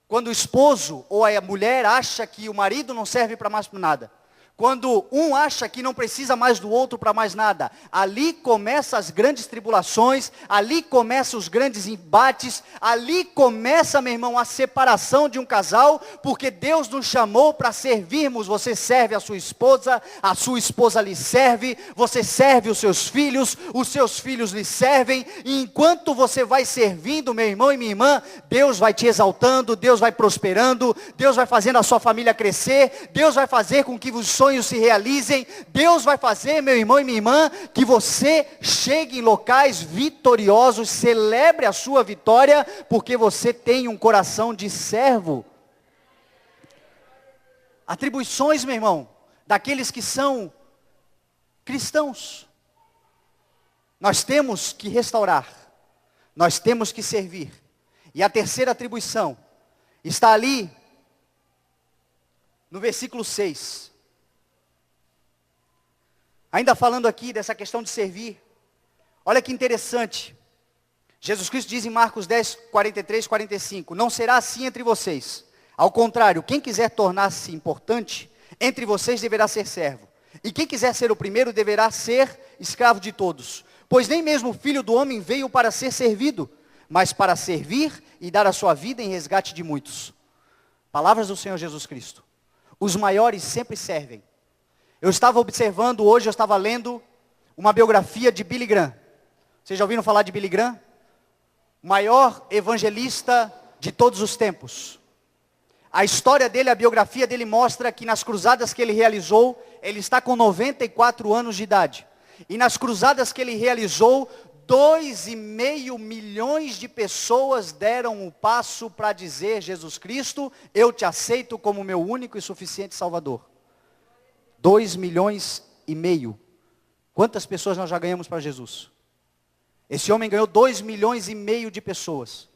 Quando o esposo ou a mulher acha que o marido não serve para mais nada. Quando um acha que não precisa mais do outro para mais nada, ali começam as grandes tribulações, ali começam os grandes embates, ali começa, meu irmão, a separação de um casal, porque Deus nos chamou para servirmos. Você serve a sua esposa lhe serve, você serve os seus filhos lhe servem, e enquanto você vai servindo, meu irmão e minha irmã, Deus vai te exaltando, Deus vai prosperando, Deus vai fazendo a sua família crescer, Deus vai fazer com que os sonhos se realizem, Deus vai fazer, meu irmão e minha irmã, que você chegue em locais vitoriosos, celebre a sua vitória, porque você tem um coração de servo. Atribuições, meu irmão, daqueles que são cristãos. Nós temos que restaurar, nós temos que servir. E a terceira atribuição está ali no versículo 6. Ainda falando aqui dessa questão de servir, olha que interessante. Jesus Cristo diz em Marcos 10, 43, 45, não será assim entre vocês. Ao contrário, quem quiser tornar-se importante, entre vocês deverá ser servo. E quem quiser ser o primeiro deverá ser escravo de todos. Pois nem mesmo o Filho do Homem veio para ser servido, mas para servir e dar a sua vida em resgate de muitos. Palavras do Senhor Jesus Cristo. os maiores sempre servem. Eu estava observando hoje, eu estava lendo uma biografia de Billy Graham. Vocês já ouviram falar de Billy Graham? O maior evangelista de todos os tempos. A história dele, a biografia dele mostra que nas cruzadas que ele realizou, ele está com 94 anos de idade. E nas cruzadas que ele realizou, 2,5 milhões de pessoas deram o passo para dizer: Jesus Cristo, eu te aceito como meu único e suficiente Salvador. 2,5 milhões. Quantas pessoas nós já ganhamos para Jesus? Esse homem ganhou 2,5 milhões de pessoas.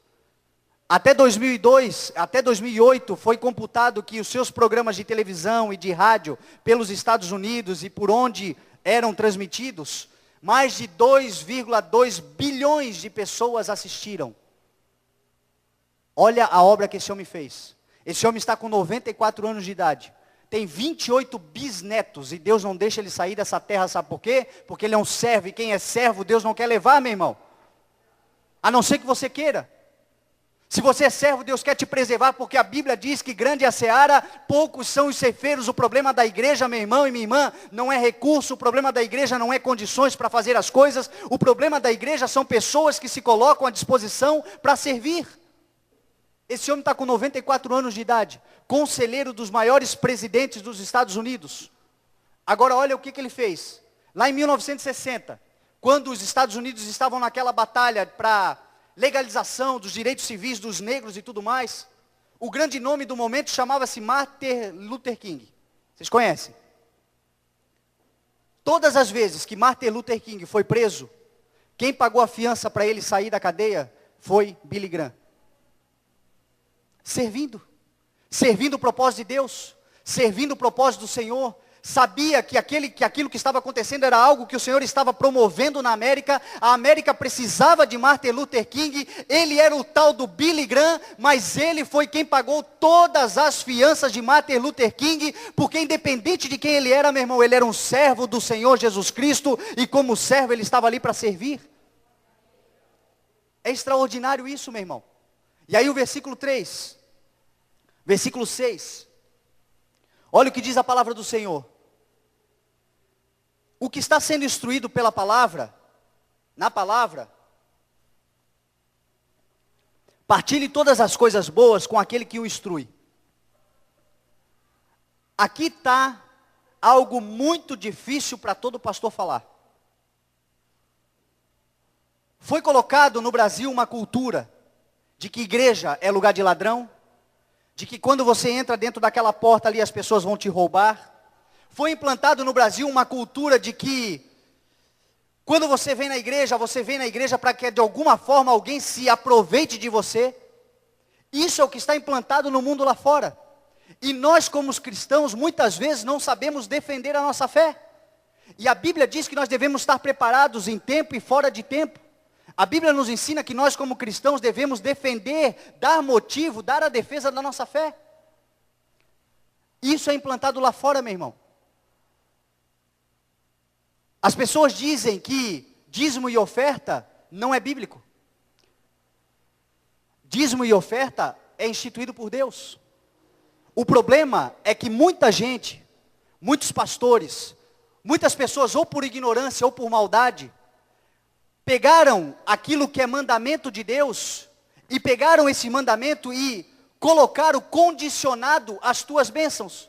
Até 2002, até 2008, foi computado que os seus programas de televisão e de rádio, pelos Estados Unidos e por onde eram transmitidos, mais de 2,2 bilhões de pessoas assistiram. Olha a obra que esse homem fez. Esse homem está com 94 anos de idade. Tem 28 bisnetos e Deus não deixa ele sair dessa terra, sabe por quê? Porque ele é um servo, e quem é servo, Deus não quer levar, meu irmão. A não ser que você queira. Se você é servo, Deus quer te preservar, porque a Bíblia diz que grande é a seara, poucos são os ceifeiros. O problema da igreja, meu irmão e minha irmã, não é recurso, o problema da igreja não é condições para fazer as coisas, o problema da igreja são pessoas que se colocam à disposição para servir. Esse homem está com 94 anos de idade, conselheiro dos maiores presidentes dos Estados Unidos. Agora olha o que ele fez. Lá em 1960, quando os Estados Unidos estavam naquela batalha para legalização dos direitos civis dos negros e tudo mais, o grande nome do momento chamava-se Martin Luther King. Vocês conhecem? Todas as vezes que Martin Luther King foi preso, quem pagou a fiança para ele sair da cadeia foi Billy Graham. Servindo o propósito de Deus, servindo o propósito do Senhor. Sabia que aquilo que estava acontecendo era algo que o Senhor estava promovendo na América. A América precisava de Martin Luther King. Ele era o tal do Billy Graham, mas ele foi quem pagou todas as fianças de Martin Luther King, porque independente de quem ele era, meu irmão, ele era um servo do Senhor Jesus Cristo, e como servo ele estava ali para servir. É extraordinário isso, meu irmão. E aí o versículo 3, versículo 6, olha o que diz a palavra do Senhor. O que está sendo instruído pela palavra, na palavra, partilhe todas as coisas boas com aquele que o instrui. Aqui está algo muito difícil para todo pastor falar. Foi colocado no Brasil uma cultura de que igreja é lugar de ladrão, de que quando você entra dentro daquela porta ali as pessoas vão te roubar. Foi implantado no Brasil uma cultura de que quando você vem na igreja para que de alguma forma alguém se aproveite de você. Isso é o que está implantado no mundo lá fora. E nós como os cristãos muitas vezes não sabemos defender a nossa fé. E a Bíblia diz que nós devemos estar preparados em tempo e fora de tempo. A Bíblia nos ensina que nós como cristãos devemos defender, dar motivo, dar a defesa da nossa fé. Isso é implantado lá fora, meu irmão. As pessoas dizem que dízimo e oferta não é bíblico. Dízimo e oferta é instituído por Deus. O problema é que muita gente, muitos pastores, muitas pessoas ou por ignorância ou por maldade, pegaram aquilo que é mandamento de Deus, e pegaram esse mandamento e colocaram condicionado às tuas bênçãos,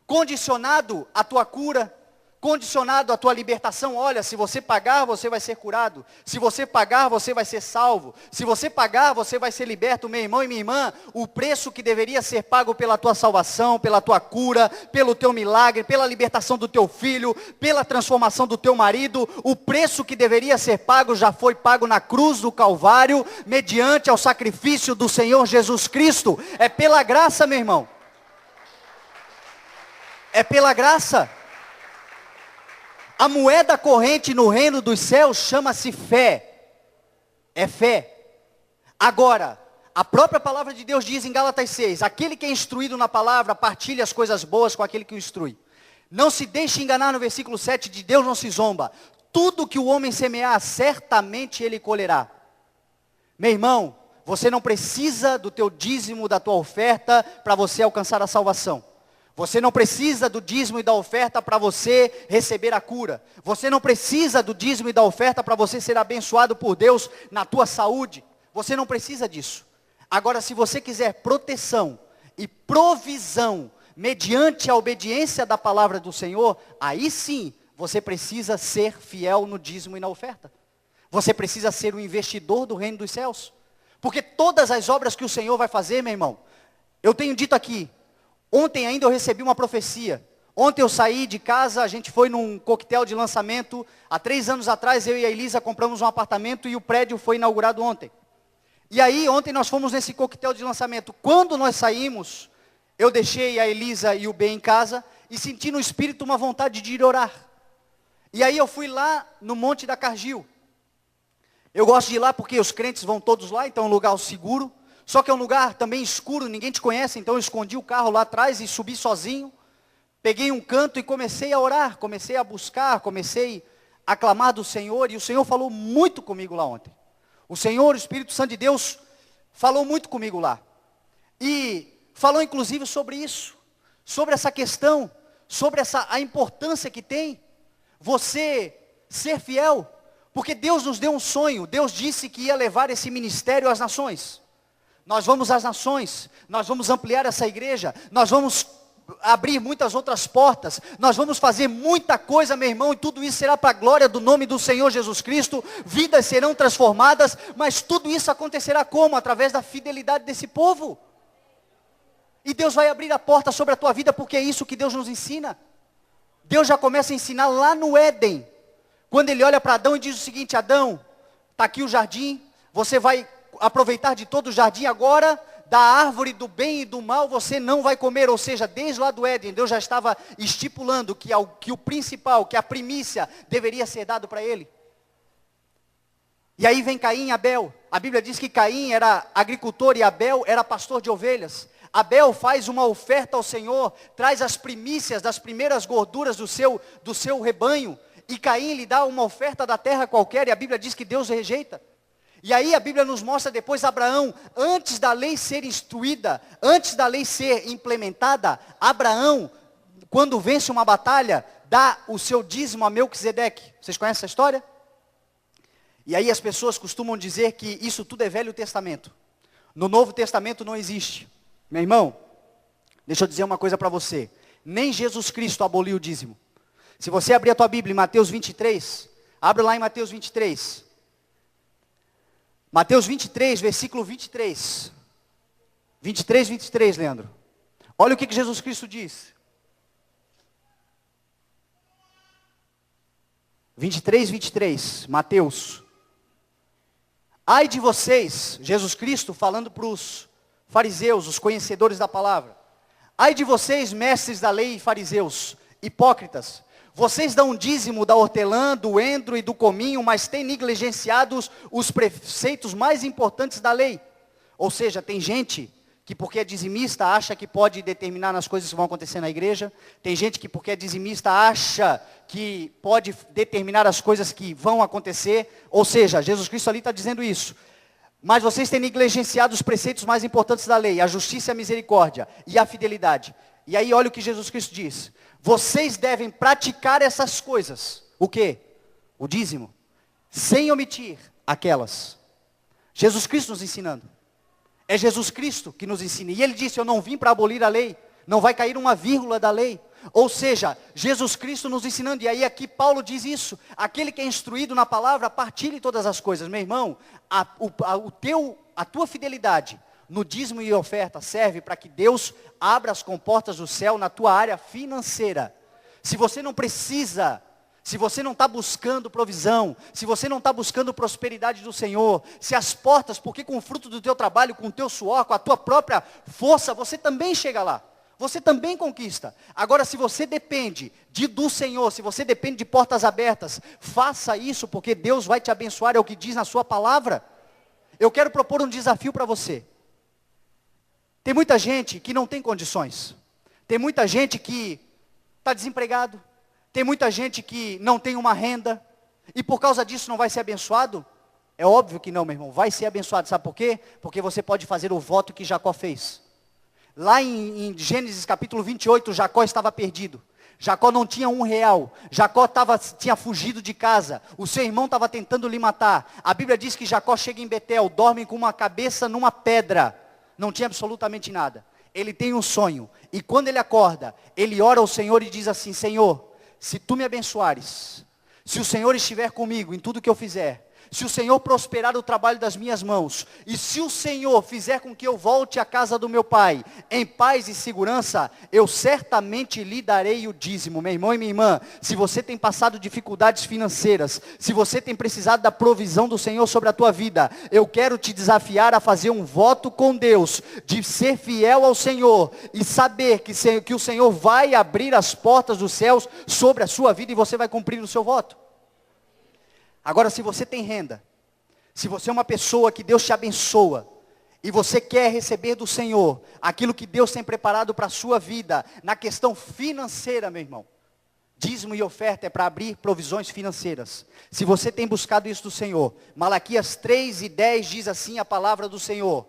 condicionado à tua cura, condicionado à tua libertação. Olha, se você pagar, você vai ser curado. Se você pagar, você vai ser salvo. Se você pagar, você vai ser liberto. Meu irmão e minha irmã, o preço que deveria ser pago pela tua salvação, pela tua cura, pelo teu milagre, pela libertação do teu filho, pela transformação do teu marido, o preço que deveria ser pago já foi pago na cruz do Calvário, mediante ao sacrifício do Senhor Jesus Cristo. É pela graça, meu irmão. É pela graça. A moeda corrente no reino dos céus chama-se fé. É fé. Agora, a própria palavra de Deus diz em Gálatas 6, aquele que é instruído na palavra, partilha as coisas boas com aquele que o instrui. Não se deixe enganar no versículo 7, de Deus não se zomba. Tudo que o homem semear, certamente ele colherá. Meu irmão, você não precisa do teu dízimo, da tua oferta, para você alcançar a salvação. Você não precisa do dízimo e da oferta para você receber a cura. Você não precisa do dízimo e da oferta para você ser abençoado por Deus na tua saúde. Você não precisa disso. Agora, se você quiser proteção e provisão mediante a obediência da palavra do Senhor, aí sim você precisa ser fiel no dízimo e na oferta. Você precisa ser um investidor do reino dos céus. Porque todas as obras que o Senhor vai fazer, meu irmão, eu tenho dito aqui, ontem ainda eu recebi uma profecia. Ontem eu saí de casa, a gente foi num coquetel de lançamento. Há 3 anos atrás, eu e a Elisa compramos um apartamento e o prédio foi inaugurado ontem. E aí, ontem nós fomos nesse coquetel de lançamento. Quando nós saímos, eu deixei a Elisa e o Ben em casa e senti no espírito uma vontade de ir orar. E aí eu fui lá no Monte da Cargill. Eu gosto de ir lá porque os crentes vão todos lá, então é um lugar seguro. Só que é um lugar também escuro, ninguém te conhece, então eu escondi o carro lá atrás e subi sozinho. Peguei um canto e comecei a orar, comecei a buscar, comecei a clamar do Senhor. E o Senhor falou muito comigo lá ontem. O Senhor, o Espírito Santo de Deus, falou muito comigo lá. E falou inclusive sobre isso, sobre essa questão, sobre a importância que tem você ser fiel. Porque Deus nos deu um sonho, Deus disse que ia levar esse ministério às nações. Nós vamos às nações, nós vamos ampliar essa igreja, nós vamos abrir muitas outras portas, nós vamos fazer muita coisa, meu irmão, e tudo isso será para a glória do nome do Senhor Jesus Cristo, vidas serão transformadas, mas tudo isso acontecerá como? Através da fidelidade desse povo. E Deus vai abrir a porta sobre a tua vida, porque é isso que Deus nos ensina. Deus já começa a ensinar lá no Éden, quando Ele olha para Adão e diz o seguinte: Adão, está aqui o jardim, você vai aproveitar de todo o jardim agora, da árvore do bem e do mal você não vai comer. Ou seja, desde lá do Éden, Deus já estava estipulando que o principal, que a primícia deveria ser dado para ele. E aí vem Caim e Abel. A Bíblia diz que Caim era agricultor e Abel era pastor de ovelhas. Abel faz uma oferta ao Senhor, traz as primícias das primeiras gorduras do seu rebanho, e Caim lhe dá uma oferta da terra qualquer, e a Bíblia diz que Deus rejeita. E aí a Bíblia nos mostra depois Abraão, antes da lei ser instruída, antes da lei ser implementada, Abraão, quando vence uma batalha, dá o seu dízimo a Melquisedeque. Vocês conhecem essa história? E aí as pessoas costumam dizer que isso tudo é Velho Testamento. No Novo Testamento não existe. Meu irmão, deixa eu dizer uma coisa para você. Nem Jesus Cristo aboliu o dízimo. Se você abrir a tua Bíblia em Mateus 23, abre lá em Mateus 23. Mateus 23, versículo 23. 23, Leandro. Olha o que Jesus Cristo diz. 23, Mateus. Ai de vocês, Jesus Cristo falando para os fariseus, os conhecedores da palavra. Ai de vocês, mestres da lei e fariseus, hipócritas. Vocês dão dízimo da hortelã, do endro e do cominho, mas têm negligenciado os preceitos mais importantes da lei. Ou seja, tem gente que porque é dizimista acha que pode determinar as coisas que vão acontecer na igreja. Tem gente que porque é dizimista acha que pode determinar as coisas que vão acontecer. Ou seja, Jesus Cristo ali está dizendo isso. Mas vocês têm negligenciado os preceitos mais importantes da lei, a justiça, a misericórdia e a fidelidade. E aí olha o que Jesus Cristo diz. Vocês devem praticar essas coisas. O quê? O dízimo. Sem omitir aquelas. Jesus Cristo nos ensinando. É Jesus Cristo que nos ensina. E Ele disse, eu não vim para abolir a lei. Não vai cair uma vírgula da lei. Ou seja, Jesus Cristo nos ensinando. E aí aqui Paulo diz isso. Aquele que é instruído na palavra, partilhe todas as coisas. Meu irmão, a tua fidelidade no dízimo e oferta serve para que Deus abra as comportas do céu na tua área financeira. Se você não precisa, se você não está buscando provisão, se você não está buscando prosperidade do Senhor, se as portas, porque com o fruto do teu trabalho, com o teu suor, com a tua própria força, você também chega lá. Você também conquista. Agora, se você depende do Senhor, se você depende de portas abertas, faça isso, porque Deus vai te abençoar, é o que diz na sua palavra. Eu quero propor um desafio para você. Tem muita gente que não tem condições. Tem muita gente que está desempregado. Tem muita gente que não tem uma renda. E por causa disso não vai ser abençoado? É óbvio que não, meu irmão. Vai ser abençoado. Sabe por quê? Porque você pode fazer o voto que Jacó fez. Lá em Gênesis capítulo 28, Jacó estava perdido. Jacó não tinha R$1. Jacó tinha fugido de casa. O seu irmão estava tentando lhe matar. A Bíblia diz que Jacó chega em Betel, dorme com uma cabeça numa pedra. Não tinha absolutamente nada. Ele tem um sonho. E quando ele acorda, ele ora ao Senhor e diz assim: Senhor, se tu me abençoares, se o Senhor estiver comigo em tudo que eu fizer, se o Senhor prosperar o trabalho das minhas mãos, e se o Senhor fizer com que eu volte à casa do meu pai, em paz e segurança, eu certamente lhe darei o dízimo. Meu irmão e minha irmã, se você tem passado dificuldades financeiras, se você tem precisado da provisão do Senhor sobre a tua vida, eu quero te desafiar a fazer um voto com Deus, de ser fiel ao Senhor, e saber que o Senhor vai abrir as portas dos céus sobre a sua vida, e você vai cumprir o seu voto. Agora, se você tem renda, se você é uma pessoa que Deus te abençoa, e você quer receber do Senhor aquilo que Deus tem preparado para a sua vida, na questão financeira, meu irmão, dízimo e oferta é para abrir provisões financeiras. Se você tem buscado isso do Senhor, Malaquias 3:10 diz assim a palavra do Senhor: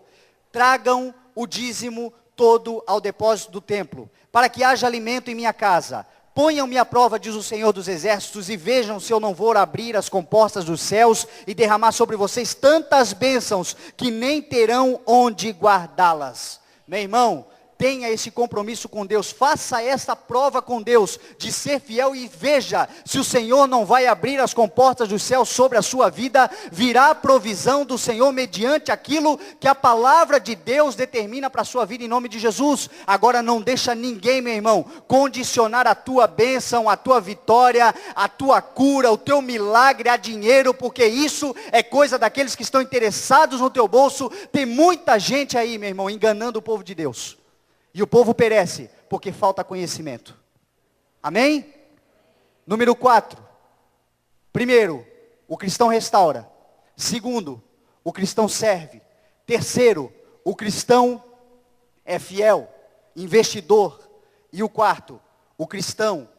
tragam o dízimo todo ao depósito do templo, para que haja alimento em minha casa. Ponham-me à prova, diz o Senhor dos Exércitos, e vejam se eu não vou abrir as comportas dos céus e derramar sobre vocês tantas bênçãos que nem terão onde guardá-las. Meu irmão, tenha esse compromisso com Deus, faça essa prova com Deus, de ser fiel, e veja se o Senhor não vai abrir as comportas dos céus sobre a sua vida. Virá a provisão do Senhor mediante aquilo que a palavra de Deus determina para a sua vida, em nome de Jesus. Agora não deixa ninguém, meu irmão, condicionar a tua bênção, a tua vitória, a tua cura, o teu milagre a dinheiro, porque isso é coisa daqueles que estão interessados no teu bolso. Tem muita gente aí, meu irmão, enganando o povo de Deus. E o povo perece, porque falta conhecimento. Amém? Número 4. Primeiro, o cristão restaura. Segundo, o cristão serve. Terceiro, o cristão é fiel, investidor. E o quarto, o cristão,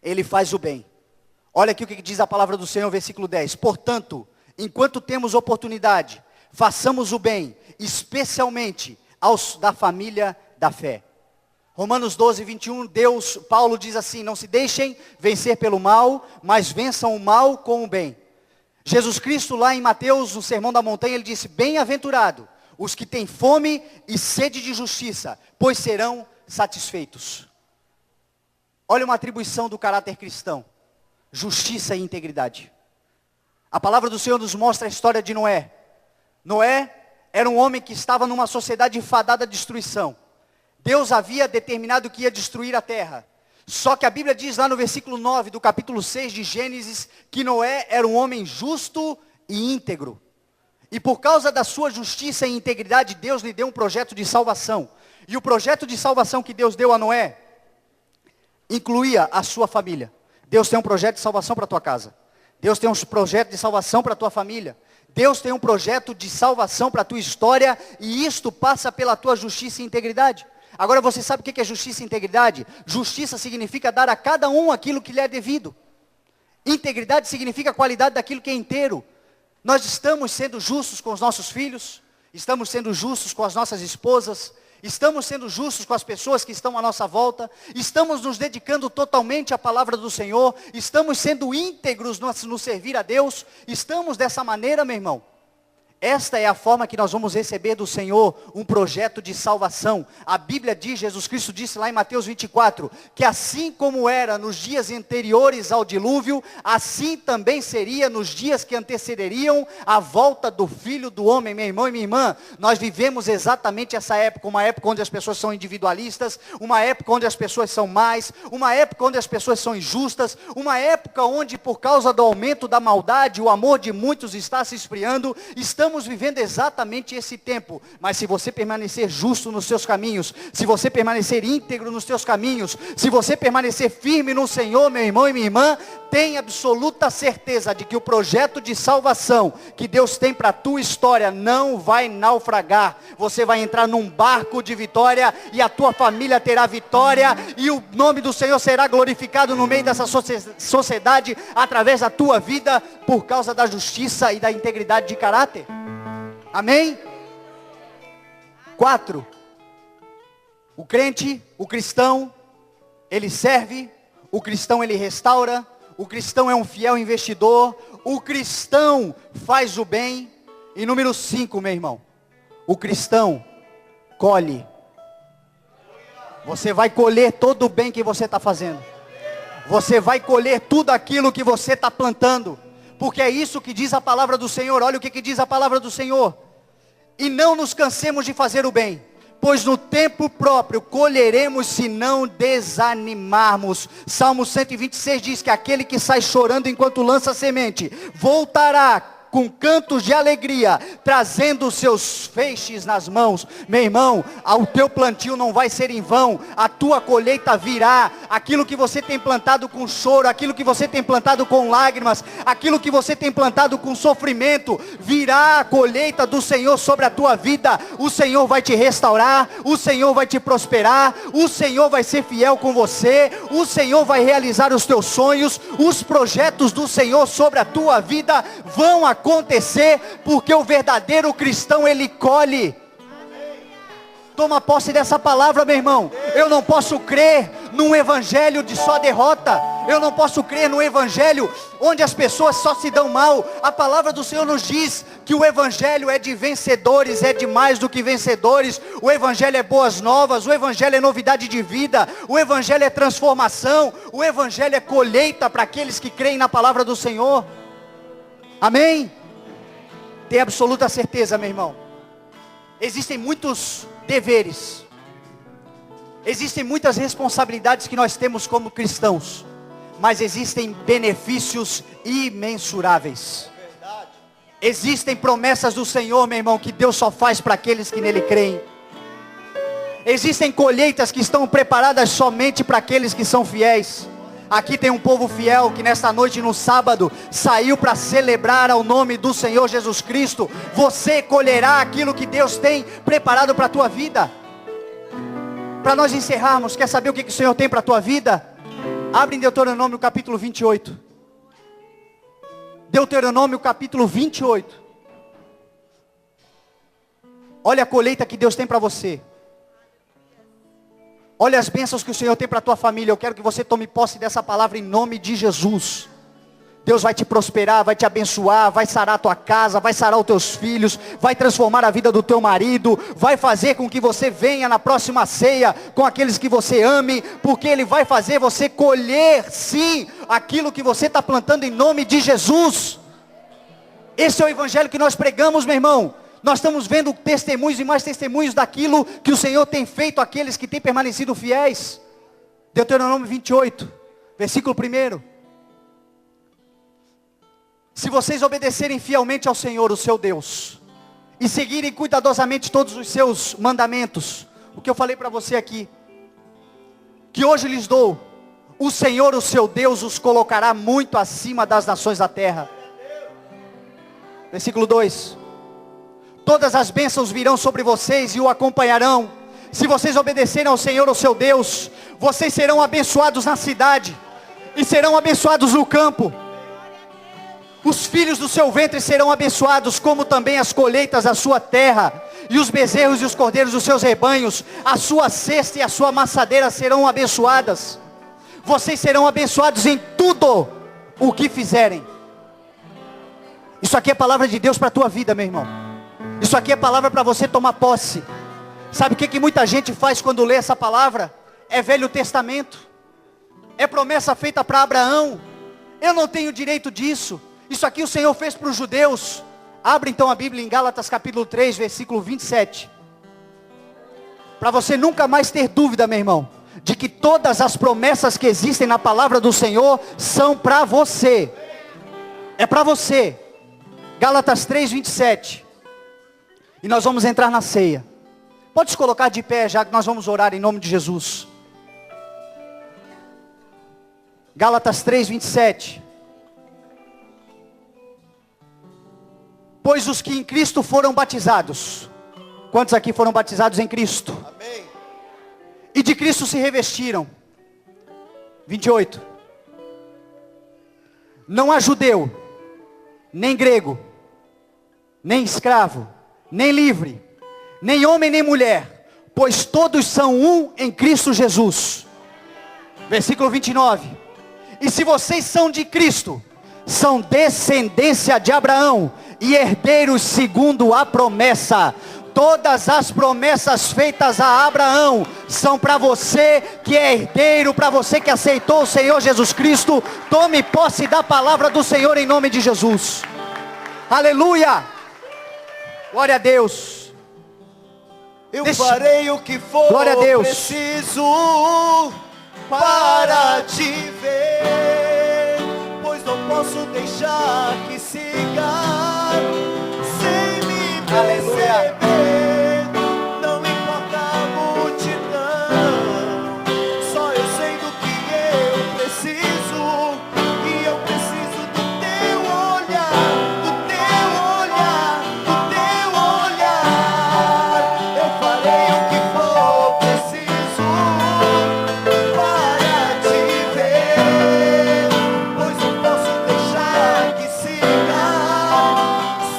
ele faz o bem. Olha aqui o que diz a palavra do Senhor, versículo 10. Portanto, enquanto temos oportunidade, façamos o bem, especialmente aos da família da fé. Romanos 12:21, Paulo diz assim: não se deixem vencer pelo mal, mas vençam o mal com o bem. Jesus Cristo, lá em Mateus, no Sermão da Montanha, ele disse: bem-aventurado os que têm fome e sede de justiça, pois serão satisfeitos. Olha uma atribuição do caráter cristão: justiça e integridade. A palavra do Senhor nos mostra a história de Noé. Noé era um homem que estava numa sociedade fadada à destruição. Deus havia determinado que ia destruir a terra. Só que a Bíblia diz lá no versículo 9 do capítulo 6 de Gênesis, que Noé era um homem justo e íntegro. E por causa da sua justiça e integridade, Deus lhe deu um projeto de salvação. E o projeto de salvação que Deus deu a Noé incluía a sua família. Deus tem um projeto de salvação para a tua casa. Deus tem um projeto de salvação para a tua família. Deus tem um projeto de salvação para a tua história, e isto passa pela tua justiça e integridade. Agora você sabe o que é justiça e integridade? Justiça significa dar a cada um aquilo que lhe é devido. Integridade significa a qualidade daquilo que é inteiro. Nós estamos sendo justos com os nossos filhos, estamos sendo justos com as nossas esposas, estamos sendo justos com as pessoas que estão à nossa volta, estamos nos dedicando totalmente à palavra do Senhor, estamos sendo íntegros no servir a Deus, estamos dessa maneira, meu irmão. Esta é a forma que nós vamos receber do Senhor um projeto de salvação. A Bíblia diz, Jesus Cristo disse lá em Mateus 24, que assim como era nos dias anteriores ao dilúvio, assim também seria nos dias que antecederiam a volta do Filho do Homem. Meu irmão e minha irmã, nós vivemos exatamente essa época, uma época onde as pessoas são individualistas, uma época onde as pessoas são más, uma época onde as pessoas são injustas, uma época onde por causa do aumento da maldade, o amor de muitos está se esfriando. Estamos vivendo exatamente esse tempo, mas se você permanecer justo nos seus caminhos, se você permanecer íntegro nos seus caminhos, se você permanecer firme no Senhor, meu irmão e minha irmã, tem absoluta certeza de que o projeto de salvação que Deus tem para a tua história não vai naufragar. Você vai entrar num barco de vitória, e a tua família terá vitória, e o nome do Senhor será glorificado no meio dessa sociedade, através da tua vida, por causa da justiça e da integridade de caráter. Amém? 4. O crente, o cristão, ele serve, o cristão ele restaura, o cristão é um fiel investidor, o cristão faz o bem. E número 5, meu irmão, o cristão colhe. Você vai colher todo o bem que você está fazendo. Você vai colher tudo aquilo que você está plantando. Porque é isso que diz a palavra do Senhor. Olha o que diz a palavra do Senhor. E não nos cansemos de fazer o bem, pois no tempo próprio colheremos se não desanimarmos. Salmo 126 diz que aquele que sai chorando enquanto lança semente, voltará com cantos de alegria, trazendo os seus feixes nas mãos. Meu irmão, o teu plantio não vai ser em vão, a tua colheita virá. Aquilo que você tem plantado com choro, aquilo que você tem plantado com lágrimas, aquilo que você tem plantado com sofrimento, virá a colheita do Senhor sobre a tua vida. O Senhor vai te restaurar, o Senhor vai te prosperar, o Senhor vai ser fiel com você, o Senhor vai realizar os teus sonhos, os projetos do Senhor sobre a tua vida vão acontecer, porque o verdadeiro cristão ele colhe. Toma posse dessa palavra, meu irmão. Eu não posso crer num evangelho de só derrota. Eu não posso crer num evangelho onde as pessoas só se dão mal. A palavra do Senhor nos diz que o evangelho é de vencedores, é de mais do que vencedores. O evangelho é boas novas, o evangelho é novidade de vida, o evangelho é transformação, o evangelho é colheita para aqueles que creem na palavra do Senhor. Amém? Tenha absoluta certeza, meu irmão. Existem muitos deveres, existem muitas responsabilidades que nós temos como cristãos, mas existem benefícios imensuráveis. Existem promessas do Senhor, meu irmão, que Deus só faz para aqueles que nele creem. Existem colheitas que estão preparadas somente para aqueles que são fiéis. Aqui tem um povo fiel que nesta noite, no sábado, saiu para celebrar ao nome do Senhor Jesus Cristo. Você colherá aquilo que Deus tem preparado para a tua vida. Para nós encerrarmos, quer saber o que o Senhor tem para a tua vida? Abre em Deuteronômio capítulo 28. Deuteronômio capítulo 28. Olha a colheita que Deus tem para você. Olha as bênçãos que o Senhor tem para a tua família. Eu quero que você tome posse dessa palavra em nome de Jesus. Deus vai te prosperar, vai te abençoar, vai sarar a tua casa, vai sarar os teus filhos, vai transformar a vida do teu marido, vai fazer com que você venha na próxima ceia com aqueles que você ame, porque Ele vai fazer você colher sim aquilo que você está plantando em nome de Jesus. Esse é o evangelho que nós pregamos, meu irmão. Nós estamos vendo testemunhos e mais testemunhos daquilo que o Senhor tem feito àqueles que têm permanecido fiéis. Deuteronômio 28, versículo 1. Se vocês obedecerem fielmente ao Senhor, o seu Deus, e seguirem cuidadosamente todos os seus mandamentos, o que eu falei para você aqui, que hoje lhes dou, o Senhor, o seu Deus, os colocará muito acima das nações da terra. Versículo 2. Todas as bênçãos virão sobre vocês e o acompanharão. Se vocês obedecerem ao Senhor, o seu Deus, vocês serão abençoados na cidade e serão abençoados no campo. Os filhos do seu ventre serão abençoados, como também as colheitas da sua terra, e os bezerros e os cordeiros dos seus rebanhos. A sua cesta e a sua amassadeira serão abençoadas. Vocês serão abençoados em tudo o que fizerem. Isso aqui é palavra de Deus para a tua vida, meu irmão. Isso aqui é palavra para você tomar posse. Sabe o que muita gente faz quando lê essa palavra? É Velho Testamento. É promessa feita para Abraão. Eu não tenho direito disso. Isso aqui o Senhor fez para os judeus. Abre então a Bíblia em Gálatas capítulo 3, versículo 27. Para você nunca mais ter dúvida, meu irmão, de que todas as promessas que existem na palavra do Senhor são para você. É para você. Gálatas 3, 27. E nós vamos entrar na ceia. Pode se colocar de pé já que nós vamos orar em nome de Jesus. Gálatas 3, 27. Pois os que em Cristo foram batizados. Quantos aqui foram batizados em Cristo? Amém. E de Cristo se revestiram. 28. Não há judeu, nem grego, nem escravo, nem livre, nem homem nem mulher, pois todos são um em Cristo Jesus. Versículo 29. E se vocês são de Cristo, são descendência de Abraão e herdeiros segundo a promessa. Todas as promessas feitas a Abraão são para você que é herdeiro, para você que aceitou o Senhor Jesus Cristo. Tome posse da palavra do Senhor em nome de Jesus. Aleluia! Glória a Deus. Eu farei o que for Glória a Deus. Preciso para te ver, pois não posso deixar que siga sem me perceber. Não importa a multidão, só eu sei do que eu preciso, e eu preciso do teu olhar, do teu olhar, do teu olhar. Eu farei o que for preciso para te ver, pois não posso deixar que siga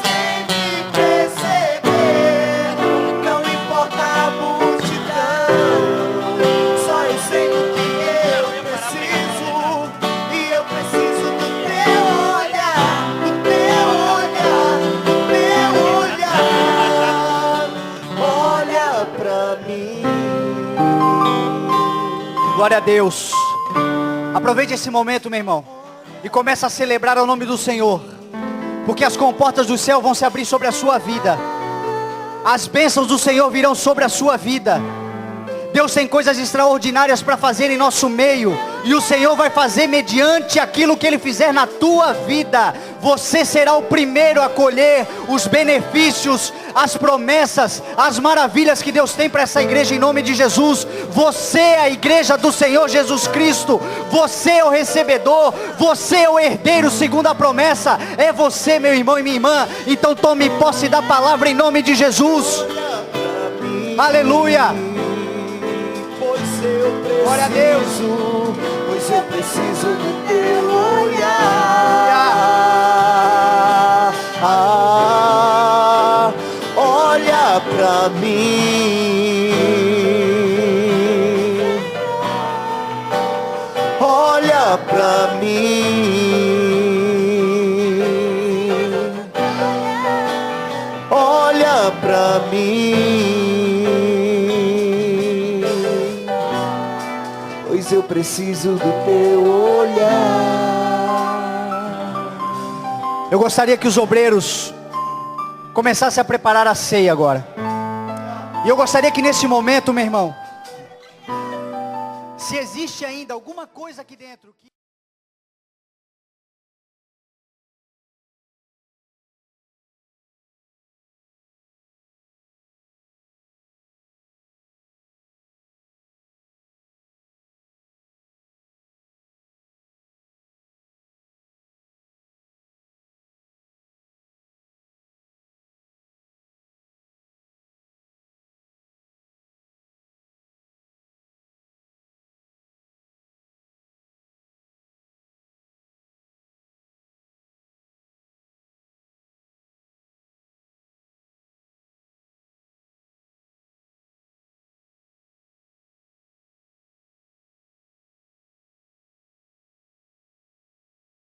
sem me perceber. Não importa a multidão, só eu sei do que eu preciso, e eu preciso do teu olhar, do teu olhar, do teu olhar. Olha pra mim. Glória a Deus. Aproveite esse momento, meu irmão, e comece a celebrar o nome do Senhor, porque as comportas do céu vão se abrir sobre a sua vida. As bênçãos do Senhor virão sobre a sua vida. Deus tem coisas extraordinárias para fazer em nosso meio, e o Senhor vai fazer mediante aquilo que Ele fizer na tua vida. Você será o primeiro a colher os benefícios, as promessas, as maravilhas que Deus tem para essa igreja em nome de Jesus. Você é a igreja do Senhor Jesus Cristo. Você é o recebedor, você é o herdeiro segundo a promessa. É você, meu irmão e minha irmã. Então tome posse da palavra em nome de Jesus. Aleluia. Glória a Deus. Pois eu preciso do teu olhar. Olha pra mim. Olha pra mim. Olha pra mim. Pois eu preciso do teu olhar. Eu gostaria que os obreiros começassem a preparar a ceia agora. E eu gostaria que nesse momento, meu irmão, se existe ainda alguma coisa aqui dentro que